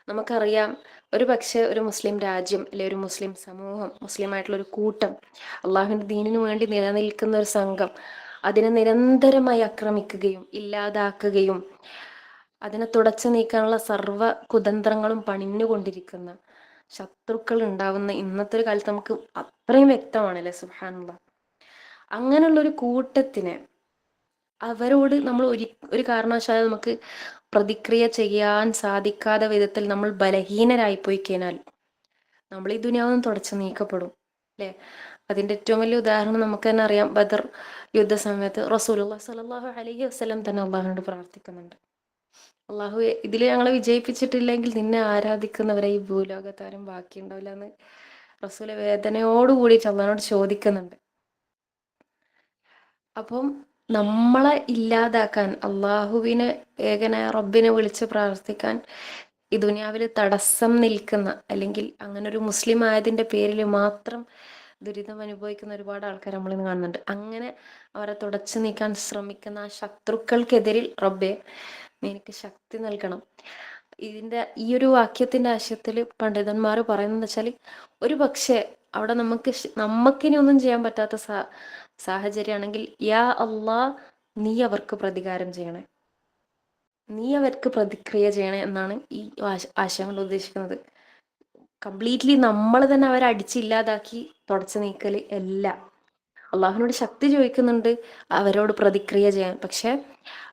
നമുക്കറിയാം, ഒരു പക്ഷെ ഒരു മുസ്ലിം രാജ്യം അല്ലെ ഒരു മുസ്ലിം സമൂഹം, മുസ്ലിം ആയിട്ടുള്ള ഒരു കൂട്ടം, അള്ളാഹുവിന്റെ ദീനിനു വേണ്ടി നിലനിൽക്കുന്ന ഒരു സംഘം അതിനെ നിരന്തരമായി ആക്രമിക്കുകയും ഇല്ലാതാക്കുകയും അതിനെ തുടച്ചു നീക്കാനുള്ള സർവ്വ കുതന്ത്രങ്ങളും പണിഞ്ഞുകൊണ്ടിരിക്കുന്ന ശത്രുക്കൾ ഉണ്ടാവുന്ന ഇന്നത്തെ ഒരു കാലത്ത് നമുക്ക് അത്രയും വ്യക്തമാണല്ലേ. സുബ്ഹാനല്ലാഹ്. അങ്ങനെയുള്ളൊരു കൂട്ടത്തിനെ അവരോട് നമ്മൾ ഒരു കാരണവശാലും നമുക്ക് പ്രതിക്രിയ ചെയ്യാൻ സാധിക്കാത്ത വിധത്തിൽ നമ്മൾ ബലഹീനരായി പോയി കഴിഞ്ഞാൽ നമ്മൾ ഈ ദുനിയാവിൽ നിന്ന് തുടച്ചു നീക്കപ്പെടും അല്ലേ. അതിന്റെ ഏറ്റവും വലിയ ഉദാഹരണം നമുക്ക് തന്നെ അറിയാം. ബദർ യുദ്ധ സമയത്ത് റസൂലുള്ളാഹി സ്വല്ലല്ലാഹു അലൈഹി വസല്ലം തന്നെ അള്ളാഹുവിനോട് പ്രാർത്ഥിക്കുന്നുണ്ട്, അള്ളാഹു ഇതിൽ ഞങ്ങളെ വിജയിപ്പിച്ചിട്ടില്ലെങ്കിൽ നിന്നെ ആരാധിക്കുന്നവരെ ഈ ഭൂലോകത്താരും ബാക്കിയുണ്ടാവില്ല എന്ന് റസൂല് വേദനയോടുകൂടി അള്ളാഹിനോട് ചോദിക്കുന്നുണ്ട്. അപ്പം നമ്മളെ ഇല്ലാതാക്കാൻ, അള്ളാഹുവിനെ ഏകനായ റബ്ബിനെ വിളിച്ച് പ്രാർത്ഥിക്കാൻ ഈ ദുനിയാവിൽ തടസ്സം നിൽക്കുന്ന, അല്ലെങ്കിൽ അങ്ങനെ ഒരു മുസ്ലിം ആയതിന്റെ പേരിൽ മാത്രം ദുരിതം അനുഭവിക്കുന്ന ഒരുപാട് ആൾക്കാർ നമ്മളിന്ന് കാണുന്നുണ്ട്. അങ്ങനെ അവരെ തുടച്ചു നീക്കാൻ ശ്രമിക്കുന്ന ആ ശത്രുക്കൾക്കെതിരിൽ റബ്ബെ നീ എനിക്ക് ശക്തി നൽകണം. ഈ ഒരു വാക്യത്തിന്റെ ആശയത്തിൽ പണ്ഡിതന്മാർ പറയുന്നത് വെച്ചാൽ, ഒരു പക്ഷേ അവിടെ നമുക്കിനി ഒന്നും ചെയ്യാൻ പറ്റാത്ത സാഹചര്യമാണെങ്കിൽ യാ അള്ളാ നീ അവർക്ക് പ്രതികാരം ചെയ്യണേ, നീ അവർക്ക് പ്രതിക്രിയ ചെയ്യണേ എന്നാണ് ഈ ആശയം കൊണ്ട് ഉദ്ദേശിക്കുന്നത്. കംപ്ലീറ്റ്ലി നമ്മൾ തന്നെ അവരെ അടിച്ചില്ലാതാക്കി തുടച്ചു നീക്കൽ അല്ല. അള്ളാഹുവിനോട് ശക്തി ചോദിക്കുന്നുണ്ട് അവരോട് പ്രതിക്രിയ ചെയ്യാൻ. പക്ഷെ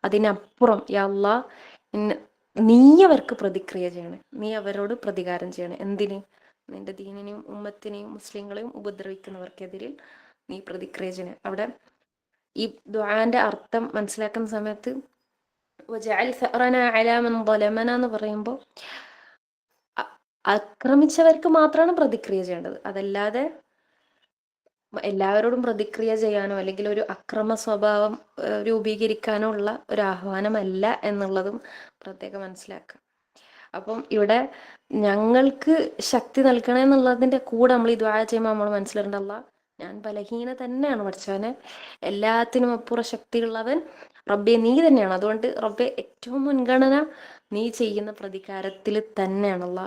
അതിനപ്പുറം യാ അള്ളാ നീ അവർക്ക് പ്രതിക്രിയ ചെയ്യണേ, നീ അവരോട് പ്രതികാരം ചെയ്യണേ. എന്തിന്? നിന്റെ ദീനിനെയും ഉമ്മത്തിനെയും മുസ്ലിങ്ങളെയും ഉപദ്രവിക്കുന്നവർക്കെതിരിൽ നീ പ്രതിക്രിയ ചെയ്യണേ. അവിടെ ഈ ദുആന്റെ അർത്ഥം മനസ്സിലാക്കുന്ന സമയത്ത് വജഅൽ സഅറനാ അലാ മൻ ളമനാ എന്ന് പറയുമ്പോൾ ആക്രമിച്ചവർക്ക് മാത്രമാണ് പ്രതിക്രിയ ചെയ്യേണ്ടത്. അതല്ലാതെ എല്ലാവരോടും പ്രതിക്രിയ ചെയ്യാനോ അല്ലെങ്കിൽ ഒരു അക്രമ സ്വഭാവം രൂപീകരിക്കാനോ ഉള്ള ഒരു ആഹ്വാനമല്ല എന്നുള്ളതും പ്രത്യേകം മനസ്സിലാക്കുക. അപ്പം ഇവിടെ ഞങ്ങൾക്ക് ശക്തി നൽകണേ എന്നുള്ളതിന്റെ കൂടെ നമ്മൾ ഈ ദുആ ചെയ്യുമ്പോൾ നമ്മൾ മനസ്സിലാക്കേണ്ടല്ല, ഞാൻ ബലഹീന തന്നെയാണ് പഠിച്ചവനെ, എല്ലാത്തിനും അപ്പുറം ശക്തിയുള്ളവൻ റബ്ബെ നീ തന്നെയാണ്. അതുകൊണ്ട് റബ്ബെ ഏറ്റവും മുൻഗണന നീ ചെയ്യുന്ന പ്രതികാരത്തിൽ തന്നെയാണല്ല.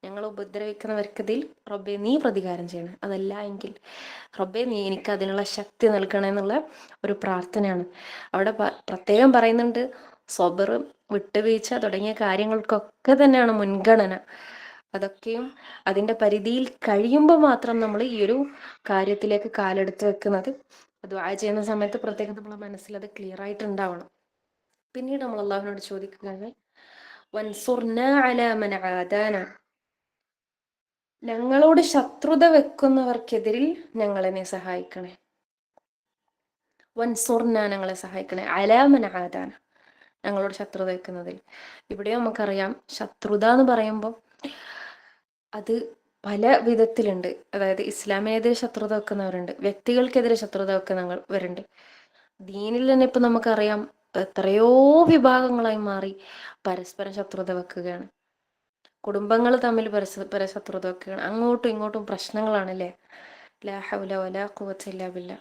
ഞങ്ങൾ ഉപദ്രവിക്കുന്നവർക്കതിൽ റബ്ബെ നീ പ്രതികാരം ചെയ്യണം. അതല്ല എങ്കിൽ റബ്ബെ നീ എനിക്ക് അതിനുള്ള ശക്തി നൽകണേ എന്നുള്ള ഒരു പ്രാർത്ഥനയാണ് അവിടെ പ്രത്യേകം പറയുന്നുണ്ട്. സ്വബർ, വിട്ടുവീഴ്ച തുടങ്ങിയ കാര്യങ്ങൾക്കൊക്കെ തന്നെയാണ് മുൻഗണന. അതൊക്കെയും അതിന്റെ പരിധിയിൽ കഴിയുമ്പോൾ മാത്രം നമ്മൾ ഈ ഒരു കാര്യത്തിലേക്ക് കാലെടുത്ത് വെക്കുന്നത്. ദുആ ചെയ്യുന്ന സമയത്ത് പ്രത്യേകം നമ്മളെ മനസ്സിൽ അത് ക്ലിയർ ആയിട്ടുണ്ടാവണം. പിന്നീട് നമ്മൾ അള്ളാഹുവിനോട് ചോദിക്കുകയാണ് വൻസുർനാ അലാ മൻ ആദാന, ഞങ്ങളോട് ശത്രുത വെക്കുന്നവർക്കെതിരിൽ ഞങ്ങളെ നീ സഹായിക്കണേ. വൻസുർന ഞങ്ങളെ സഹായിക്കണേ, അലാ മൻ ആദാന ഞങ്ങളോട് ശത്രുത വെക്കുന്നതിൽ. ഇവിടെയും നമുക്കറിയാം ശത്രുത എന്ന് പറയുമ്പോൾ അത് പല വിധത്തിലുണ്ട്. അതായത് ഇസ്ലാമിനെതിരെ ശത്രുത വെക്കുന്നവരുണ്ട്, വ്യക്തികൾക്കെതിരെ ശത്രുത വെക്കുന്നവരുണ്ട്. ദീനിൽ തന്നെ ഇപ്പൊ നമുക്കറിയാം എത്രയോ വിഭാഗങ്ങളായി മാറി പരസ്പരം ശത്രുത വെക്കുകയാണ്. കുടുംബങ്ങൾ തമ്മിൽ പരസ്പര ശത്രുത വെക്കുകയാണ്. അങ്ങോട്ടും ഇങ്ങോട്ടും പ്രശ്നങ്ങളാണല്ലേ. ലാ ഹൗല വലാ ഖുവത ഇല്ലാ ബില്ലാ.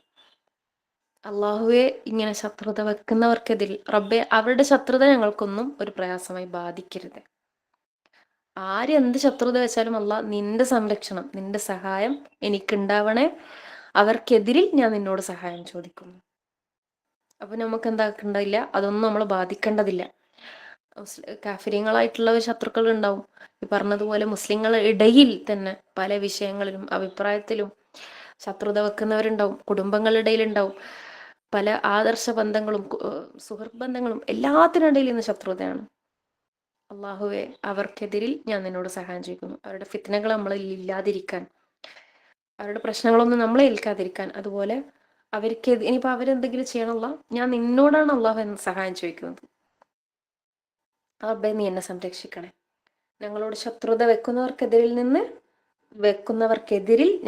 അള്ളാഹുവെ ഇങ്ങനെ ശത്രുത വെക്കുന്നവർക്കെതിരിൽ റബ്ബെ അവരുടെ ശത്രുത ഞങ്ങൾക്കൊന്നും ഒരു പ്രയാസമായി ബാധിക്കരുത്. ആര് എന്ത് ശത്രുത വെച്ചാലും അള്ളാഹ് നിന്റെ സംരക്ഷണം, നിന്റെ സഹായം എനിക്കുണ്ടാവണേ, അവർക്കെതിരിൽ ഞാൻ നിന്നോട് സഹായം ചോദിക്കുന്നു. അപ്പൊ നമുക്ക് എന്താക്കണ്ടില്ല, അതൊന്നും നമ്മളെ ബാധിക്കേണ്ടതില്ല. കാഫിര്യങ്ങളായിട്ടുള്ള ശത്രുക്കൾ ഉണ്ടാവും. ഈ പറഞ്ഞതുപോലെ മുസ്ലിങ്ങളുടെ ഇടയിൽ തന്നെ പല വിഷയങ്ങളിലും അഭിപ്രായത്തിലും ശത്രുത വെക്കുന്നവരുണ്ടാവും. കുടുംബങ്ങളുടെ ഇടയിലുണ്ടാവും. പല ആദർശ ബന്ധങ്ങളും സുഹൃത്ത് ബന്ധങ്ങളും എല്ലാത്തിനിടയിൽ ഇന്ന് ശത്രുതയാണ്. അള്ളാഹുവെ അവർക്കെതിരിൽ ഞാൻ നിന്നോട് സഹായം ചോദിക്കുന്നു. അവരുടെ ഫിത്നകൾ നമ്മളിൽ ഇല്ലാതിരിക്കാൻ, അവരുടെ പ്രശ്നങ്ങളൊന്നും നമ്മളെ ഏൽക്കാതിരിക്കാൻ, അതുപോലെ അവർക്ക് ഇനിയിപ്പോൾ അവരെന്തെങ്കിലും ചെയ്യണമല്ല, ഞാൻ നിന്നോടാണ് അള്ളാഹു എന്ന് സഹായം ചോദിക്കുന്നത്. റബ്ബേ നീ എന്നെ സംരക്ഷിക്കണേ. ഞങ്ങളോട് ശത്രുത വെക്കുന്നവർക്കെതിരിൽ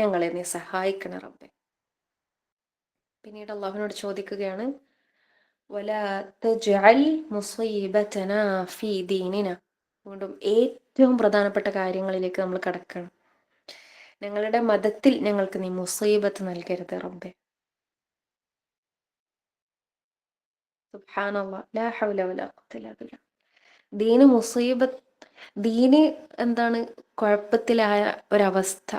ഞങ്ങളെ നീ സഹായിക്കണേ റബ്ബേ. പിന്നീട് അള്ളാഹുവിനോട് ചോദിക്കുകയാണ്, വലാ തജ്അൽ മുസീബതനാ ഫീ ദീനിന. വീണ്ടും ഏറ്റവും പ്രധാനപ്പെട്ട കാര്യങ്ങളിലേക്ക് നമ്മൾ കടക്കണം. ഞങ്ങളുടെ മതത്തിൽ ഞങ്ങൾക്ക് നീ മുസീബത്ത് നൽകരുത് റബ്ബേ. സുബ്ഹാനല്ലാഹ്, ലാ ഹൗല വലാ ഖുവത ഇല്ലാ ബില്ലാഹ്. ദീന് മുസീബത്ത്, ദീന് എന്താണ് കുഴപ്പത്തിലായ ഒരവസ്ഥ.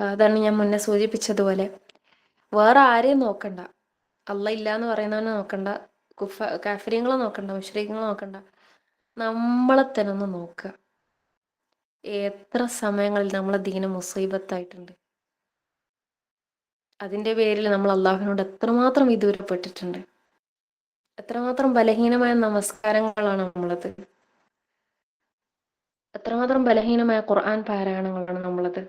അതാണ് ഞാൻ മുന്നേ സൂചിപ്പിച്ചതുപോലെ. വേറെ ആരെയും നോക്കണ്ട, അല്ല ഇല്ലാന്ന് പറയുന്നവനെ നോക്കണ്ട, കാഫര്യങ്ങളെ നോക്കണ്ട, മുശ്രിക്കുകളെ നോക്കണ്ട, നമ്മളെ തന്നെ ഒന്ന് നോക്കുക. എത്ര സമയങ്ങളിൽ നമ്മളെ ദീന് മുസീബത്തായിട്ടുണ്ട്. അതിന്റെ പേരിൽ നമ്മൾ അള്ളാഹുവിനോട് എത്രമാത്രം വിദൂരപ്പെട്ടിട്ടുണ്ട്. എത്രമാത്രം ബലഹീനമായ നമസ്കാരങ്ങളാണ് നമ്മളത്. എത്രമാത്രം ബലഹീനമായ ഖുർആൻ പാരായണങ്ങളാണ് നമ്മളത്.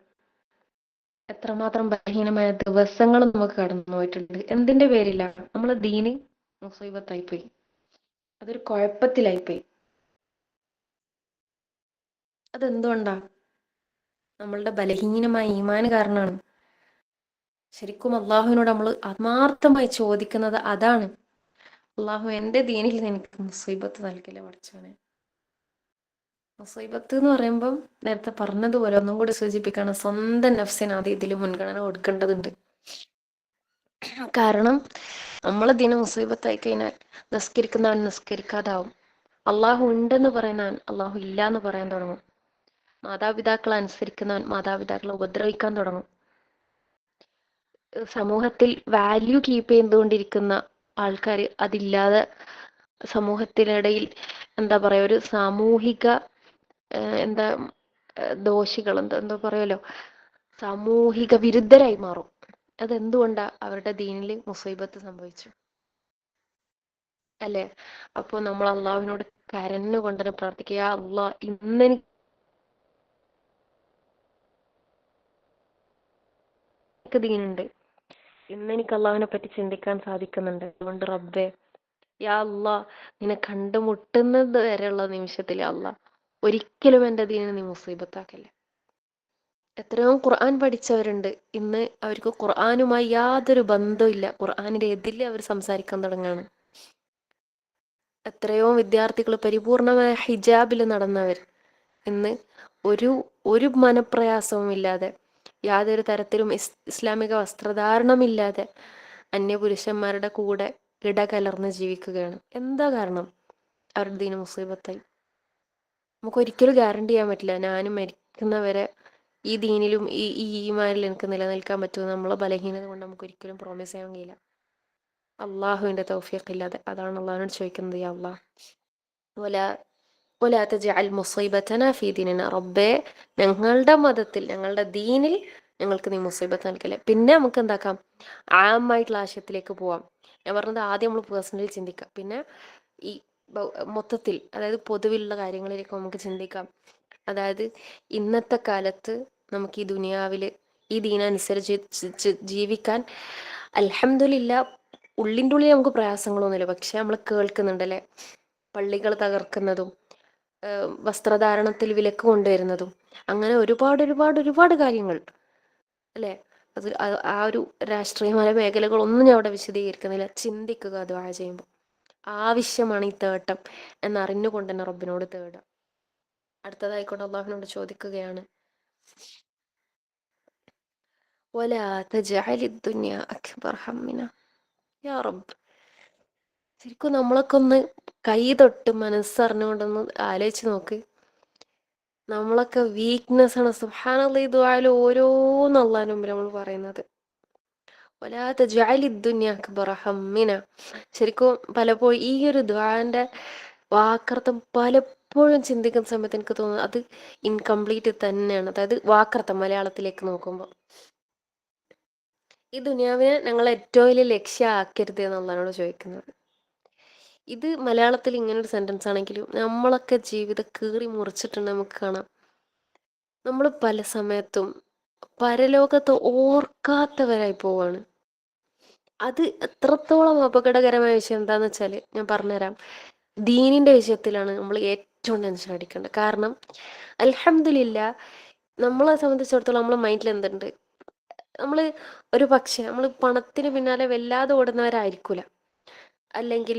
എത്രമാത്രം ബലഹീനമായ ദിവസങ്ങൾ നമുക്ക് കടന്നു പോയിട്ടുണ്ട്. എന്തിന്റെ പേരിലാണ്? നമ്മളെ ദീന് മുസീബത്തായിപ്പോയി, അതൊരു കുഴപ്പത്തിലായിപ്പോയി. അതെന്തുകൊണ്ടാ? നമ്മളുടെ ബലഹീനമായ ഈമാൻ കാരണമാണ്. ശരിക്കും അള്ളാഹുവിനോട് നമ്മൾ ആത്മാർത്ഥമായി ചോദിക്കുന്നത് അതാണ്. അള്ളാഹു എൻ്റെ ദീനിൽ എനിക്ക് മുസീബത്ത് നൽകില്ല പഠിച്ചവനെ. മുസീബത്ത് എന്ന് പറയുമ്പം നേരത്തെ പറഞ്ഞതുപോലെ ഒന്നും കൂടി സൂചിപ്പിക്കാണ്, സ്വന്തം നഫ്സിന് ആദ്യം ഇതിൽ മുൻഗണന കൊടുക്കേണ്ടതുണ്ട്. കാരണം നമ്മളെ ദീന മുസീബത്തായി കഴിഞ്ഞാൽ നിസ്കരിക്കുന്നവൻ നിസ്കരിക്കാതാവും, അള്ളാഹു ഉണ്ടെന്ന് പറയുന്നവൻ അള്ളാഹു ഇല്ല എന്ന് പറയാൻ തുടങ്ങും, മാതാപിതാക്കളെ അനുസരിക്കുന്നവൻ മാതാപിതാക്കളെ ഉപദ്രവിക്കാൻ തുടങ്ങും. സമൂഹത്തിൽ വാല്യൂ കീപ്പ് ചെയ്തുകൊണ്ടിരിക്കുന്ന ആൾക്കാർ അതില്ലാതെ സമൂഹത്തിനിടയിൽ എന്താ പറയുക, ഒരു സാമൂഹിക എന്താ ദോഷികൾ എന്തോ പറയുമല്ലോ, സാമൂഹിക വിരുദ്ധരായി മാറും. അതെന്തുകൊണ്ടാ? അവരുടെ ദീനിൽ മുസീബത്ത് സംഭവിച്ചു അല്ലേ? അപ്പോൾ നമ്മൾ അള്ളാഹുവിനോട് കരഞ്ഞുകൊണ്ട് തന്നെ പ്രാർത്ഥിക്കുക, അള്ളാഹ് ഇന്നെനിക്ക് ദീനുണ്ട്, ഇന്നെനിക്ക് അള്ളാഹുവിനെ പറ്റി ചിന്തിക്കാൻ സാധിക്കുന്നുണ്ട്, അതുകൊണ്ട് റബ്ബേ യാ അള്ളാ, നിന്നെ കണ്ടുമുട്ടുന്നത് വരെയുള്ള നിമിഷത്തിൽ അള്ളാ ഒരിക്കലും എൻ്റെ ദീനിനെ നീ മുസീബത്താക്കല്ലേ. എത്രയോ ഖുർആൻ പഠിച്ചവരുണ്ട്, ഇന്ന് അവർക്ക് ഖുർആനുമായി യാതൊരു ബന്ധവും ഇല്ല, ഖുർആനിന്റെ എതിരെ അവർ സംസാരിക്കാൻ തുടങ്ങാണ്. എത്രയോ വിദ്യാർത്ഥികൾ പരിപൂർണമായ ഹിജാബിൽ നടന്നവർ ഇന്ന് ഒരു മനപ്രയാസവും ഇല്ലാതെ, യാതൊരു തരത്തിലും ഇസ്ലാമിക വസ്ത്രധാരണമില്ലാതെ അന്യപുരുഷന്മാരുടെ കൂടെ ഇടകലർന്ന് ജീവിക്കുകയാണ്. എന്താ കാരണം? അവരുടെ ദീന മുസീബത്തായി. നമുക്ക് ഒരിക്കലും ഗ്യാരണ്ടി ചെയ്യാൻ പറ്റില്ല ഞാനും മരിക്കുന്നവരെ ഈ ദീനിലും ഈ ഈമാനിൽ എനിക്ക് നിലനിൽക്കാൻ പറ്റുമെന്ന്. നമ്മളെ ബലഹീനത കൊണ്ട് നമുക്ക് ഒരിക്കലും പ്രോമിസ് ചെയ്യാൻ കഴിയില്ല, അള്ളാഹുവിന്റെ തൗഫീഖ് ഇല്ലാതെ. അതാണ് അള്ളാഹിനോട് ചോദിക്കുന്നത്, യാ അള്ളാഹ് വലാ തജ്അൽ മുസീബതനാ ഫീ ദീനിനാ, റബ്ബേ ഞങ്ങളുടെ മതത്തിൽ ഞങ്ങളുടെ ദീനിൽ ഞങ്ങൾക്ക് നീ മുസീബത്ത് നൽകല്ലേ. പിന്നെ നമുക്ക് എന്താക്കാം, ആമായിട്ടുള്ള ആശയത്തിലേക്ക് പോവാം. ഞാൻ പറഞ്ഞത് ആദ്യം നമ്മൾ പേഴ്സണലി ചിന്തിക്കാം, പിന്നെ ഈ മൊത്തത്തിൽ, അതായത് പൊതുവിലുള്ള കാര്യങ്ങളിലേക്ക് നമുക്ക് ചിന്തിക്കാം. അതായത് ഇന്നത്തെ കാലത്ത് നമുക്ക് ഈ ദുനിയാവിൽ ഈ ദീനനുസരിച്ച് ജീവിക്കാൻ അൽഹംദുലില്ലാ ഉള്ളിൻ്റെ ഉള്ളിൽ നമുക്ക് പ്രയാസങ്ങളൊന്നുമില്ല. പക്ഷെ നമ്മൾ കേൾക്കുന്നുണ്ടല്ലേ, പള്ളികൾ തകർക്കുന്നതും വസ്ത്രധാരണത്തിൽ വിലക്ക് കൊണ്ടുവരുന്നതും, അങ്ങനെ ഒരുപാട് കാര്യങ്ങൾ അല്ലേ. അത് ആ ഒരു രാഷ്ട്രീയമായ മേഖലകളൊന്നും ഞാൻ അവിടെ വിശദീകരിക്കുന്നില്ല. ചിന്തിക്കുക ദുആ ചെയ്യുമ്പോൾ. ആവശ്യമാണ് ഈ തേട്ടം എന്നറിഞ്ഞുകൊണ്ട് തന്നെ റബ്ബിനോട് തേടുക. അടുത്തതായിക്കോട്ടെ അള്ളാഹുവിനോട് ചോദിക്കുകയാണ്, വലാ തജ്അലി ദുനിയ അക്ബർ ഹമ്മിന. യാ റബ്ബ്, ശരിക്കും നമ്മളൊക്കെ ഒന്ന് കൈ തൊട്ട് മനസ്സറിഞ്ഞുകൊണ്ടൊന്ന് ആലോചിച്ച് നോക്ക്. നമ്മളൊക്കെ വീക്ക്നെസ് ആണ്. സുബ്ഹാനല്ലാഹ്, ഈ ദുആയിൽ ഓരോന്ന് അല്ലാഹുവിന്റെ മുമ്പിൽ നമ്മൾ പറയുന്നത്. വലാ തജ്അലി ദുനിയ അക്ബർ ഹമ്മിന. ശരിക്കും പലപ്പോഴും ഈ ഒരു ദുആന്റെ വാക്കർത്ഥം പലപ്പോഴും ചിന്തിക്കുന്ന സമയത്ത് എനിക്ക് തോന്നുന്നത് അത് ഇൻകംപ്ലീറ്റ് തന്നെയാണ്. അതായത് വാക്കർത്ഥം മലയാളത്തിലേക്ക് നോക്കുമ്പോൾ, ഈ ദുനിയാവിനെ ഞങ്ങൾ ഏറ്റവും വലിയ ലക്ഷ്യമാക്കരുത് എന്നുള്ളതാണ് ചോദിക്കുന്നത്. ഇത് മലയാളത്തിൽ ഇങ്ങനൊരു സെന്റൻസ് ആണെങ്കിലും നമ്മളൊക്കെ ജീവിതം കീറി മുറിച്ചിട്ടുണ്ട്. നമുക്ക് കാണാം, നമ്മൾ പല സമയത്തും പരലോകത്ത് ഓർക്കാത്തവരായി പോവാണ്. അത് എത്രത്തോളം അപകടകരമായ വിഷയം എന്താന്ന് വെച്ചാൽ ഞാൻ പറഞ്ഞുതരാം. ദീനിന്റെ വിഷയത്തിലാണ് നമ്മൾ ഏറ്റവും ടെൻഷൻ അടിക്കേണ്ടത്. കാരണം അൽഹംദുലില്ലാ നമ്മളെ സംബന്ധിച്ചിടത്തോളം നമ്മളെ മൈൻഡിൽ എന്തുണ്ട്, നമ്മൾ ഒരു പക്ഷേ നമ്മൾ പണത്തിന് പിന്നാലെ വല്ലാതെ ഓടുന്നവരായിരിക്കൂല, അല്ലെങ്കിൽ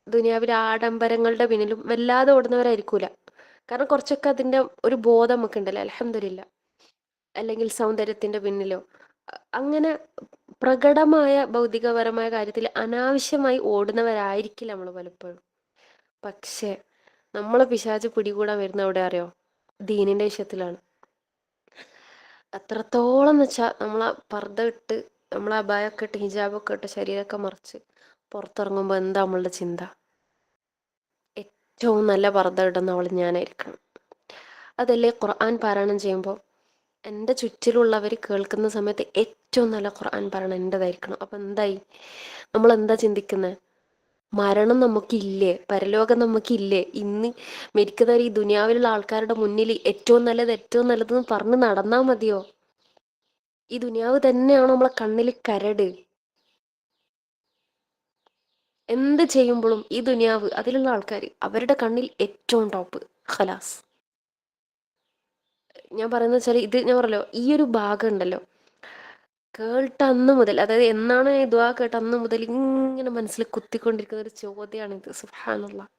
ദുനിയാവിലെ ആഡംബരങ്ങളുടെ പിന്നിലും വല്ലാതെ ഓടുന്നവരായിരിക്കൂല. കാരണം കുറച്ചൊക്കെ അതിൻ്റെ ഒരു ബോധം നമുക്ക് ഉണ്ടല്ലോ, അൽഹംദുലില്ലാ. അല്ലെങ്കിൽ സൗന്ദര്യത്തിന്റെ പിന്നിലോ അങ്ങനെ പ്രകടമായ ഭൗതികപരമായ കാര്യത്തിൽ അനാവശ്യമായി ഓടുന്നവരായിരിക്കില്ല നമ്മൾ പലപ്പോഴും. പക്ഷേ നമ്മളെ പിശാച് പിടികൂടാൻ വരുന്ന എവിടെ അറിയോ? ദീനിന്റെ വിഷയത്തിലാണ്. അത്രത്തോളം എന്ന് വെച്ചാൽ നമ്മളാ പർദ്ദ ഇട്ട്, നമ്മളാ അബായൊക്കെ ഇട്ട്, ഹിജാബൊക്കെ ഇട്ട്, ശരീരമൊക്കെ മറിച്ച് പുറത്തിറങ്ങുമ്പോൾ എന്താ നമ്മളുടെ ചിന്ത? ഏറ്റവും നല്ല പർദ്ദ ഇടുന്നവൾ ഞാനായിരിക്കണം. അതല്ലേ ഖുർആൻ പാരായണം ചെയ്യുമ്പോൾ എൻ്റെ ചുറ്റിലുള്ളവർ കേൾക്കുന്ന സമയത്ത് ഏറ്റവും നല്ല ഖുർആൻ പാരായണം എൻ്റെതായിരിക്കണം. അപ്പം എന്തായി? നമ്മൾ എന്താ ചിന്തിക്കുന്നത്? മരണം നമുക്കില്ലേ? പരലോകം നമുക്കില്ലേ? ഇന്ന് മരിക്കുന്നവർ ഈ ദുനിയാവിലുള്ള ആൾക്കാരുടെ മുന്നിൽ ഏറ്റവും നല്ലതെന്ന് പറഞ്ഞ് നടന്നാൽ മതിയോ? ഈ ദുനിയാവ് തന്നെയാണോ നമ്മളെ കണ്ണിൽ കരട്? എന്ത് ചെയ്യുമ്പോഴും ഈ ദുനിയാവ്, അതിലുള്ള ആൾക്കാർ അവരുടെ കണ്ണിൽ ഏറ്റവും ടോപ്പ്. ഖലാസ്. ഞാൻ പറയുന്നത് വെച്ചാൽ ഇത് ഞാൻ പറഞ്ഞല്ലോ, ഈ ഒരു ഭാഗം ഉണ്ടല്ലോ, കേട്ട അന്ന് മുതൽ, അതായത് എന്നാണ് ഈ ദുആ കേട്ട അന്ന് മുതൽ ഇങ്ങനെ മനസ്സിൽ കുത്തിക്കൊണ്ടിരിക്കുന്ന ഒരു ചോദ്യമാണിത്. സുബ്ഹാനല്ലാഹ്.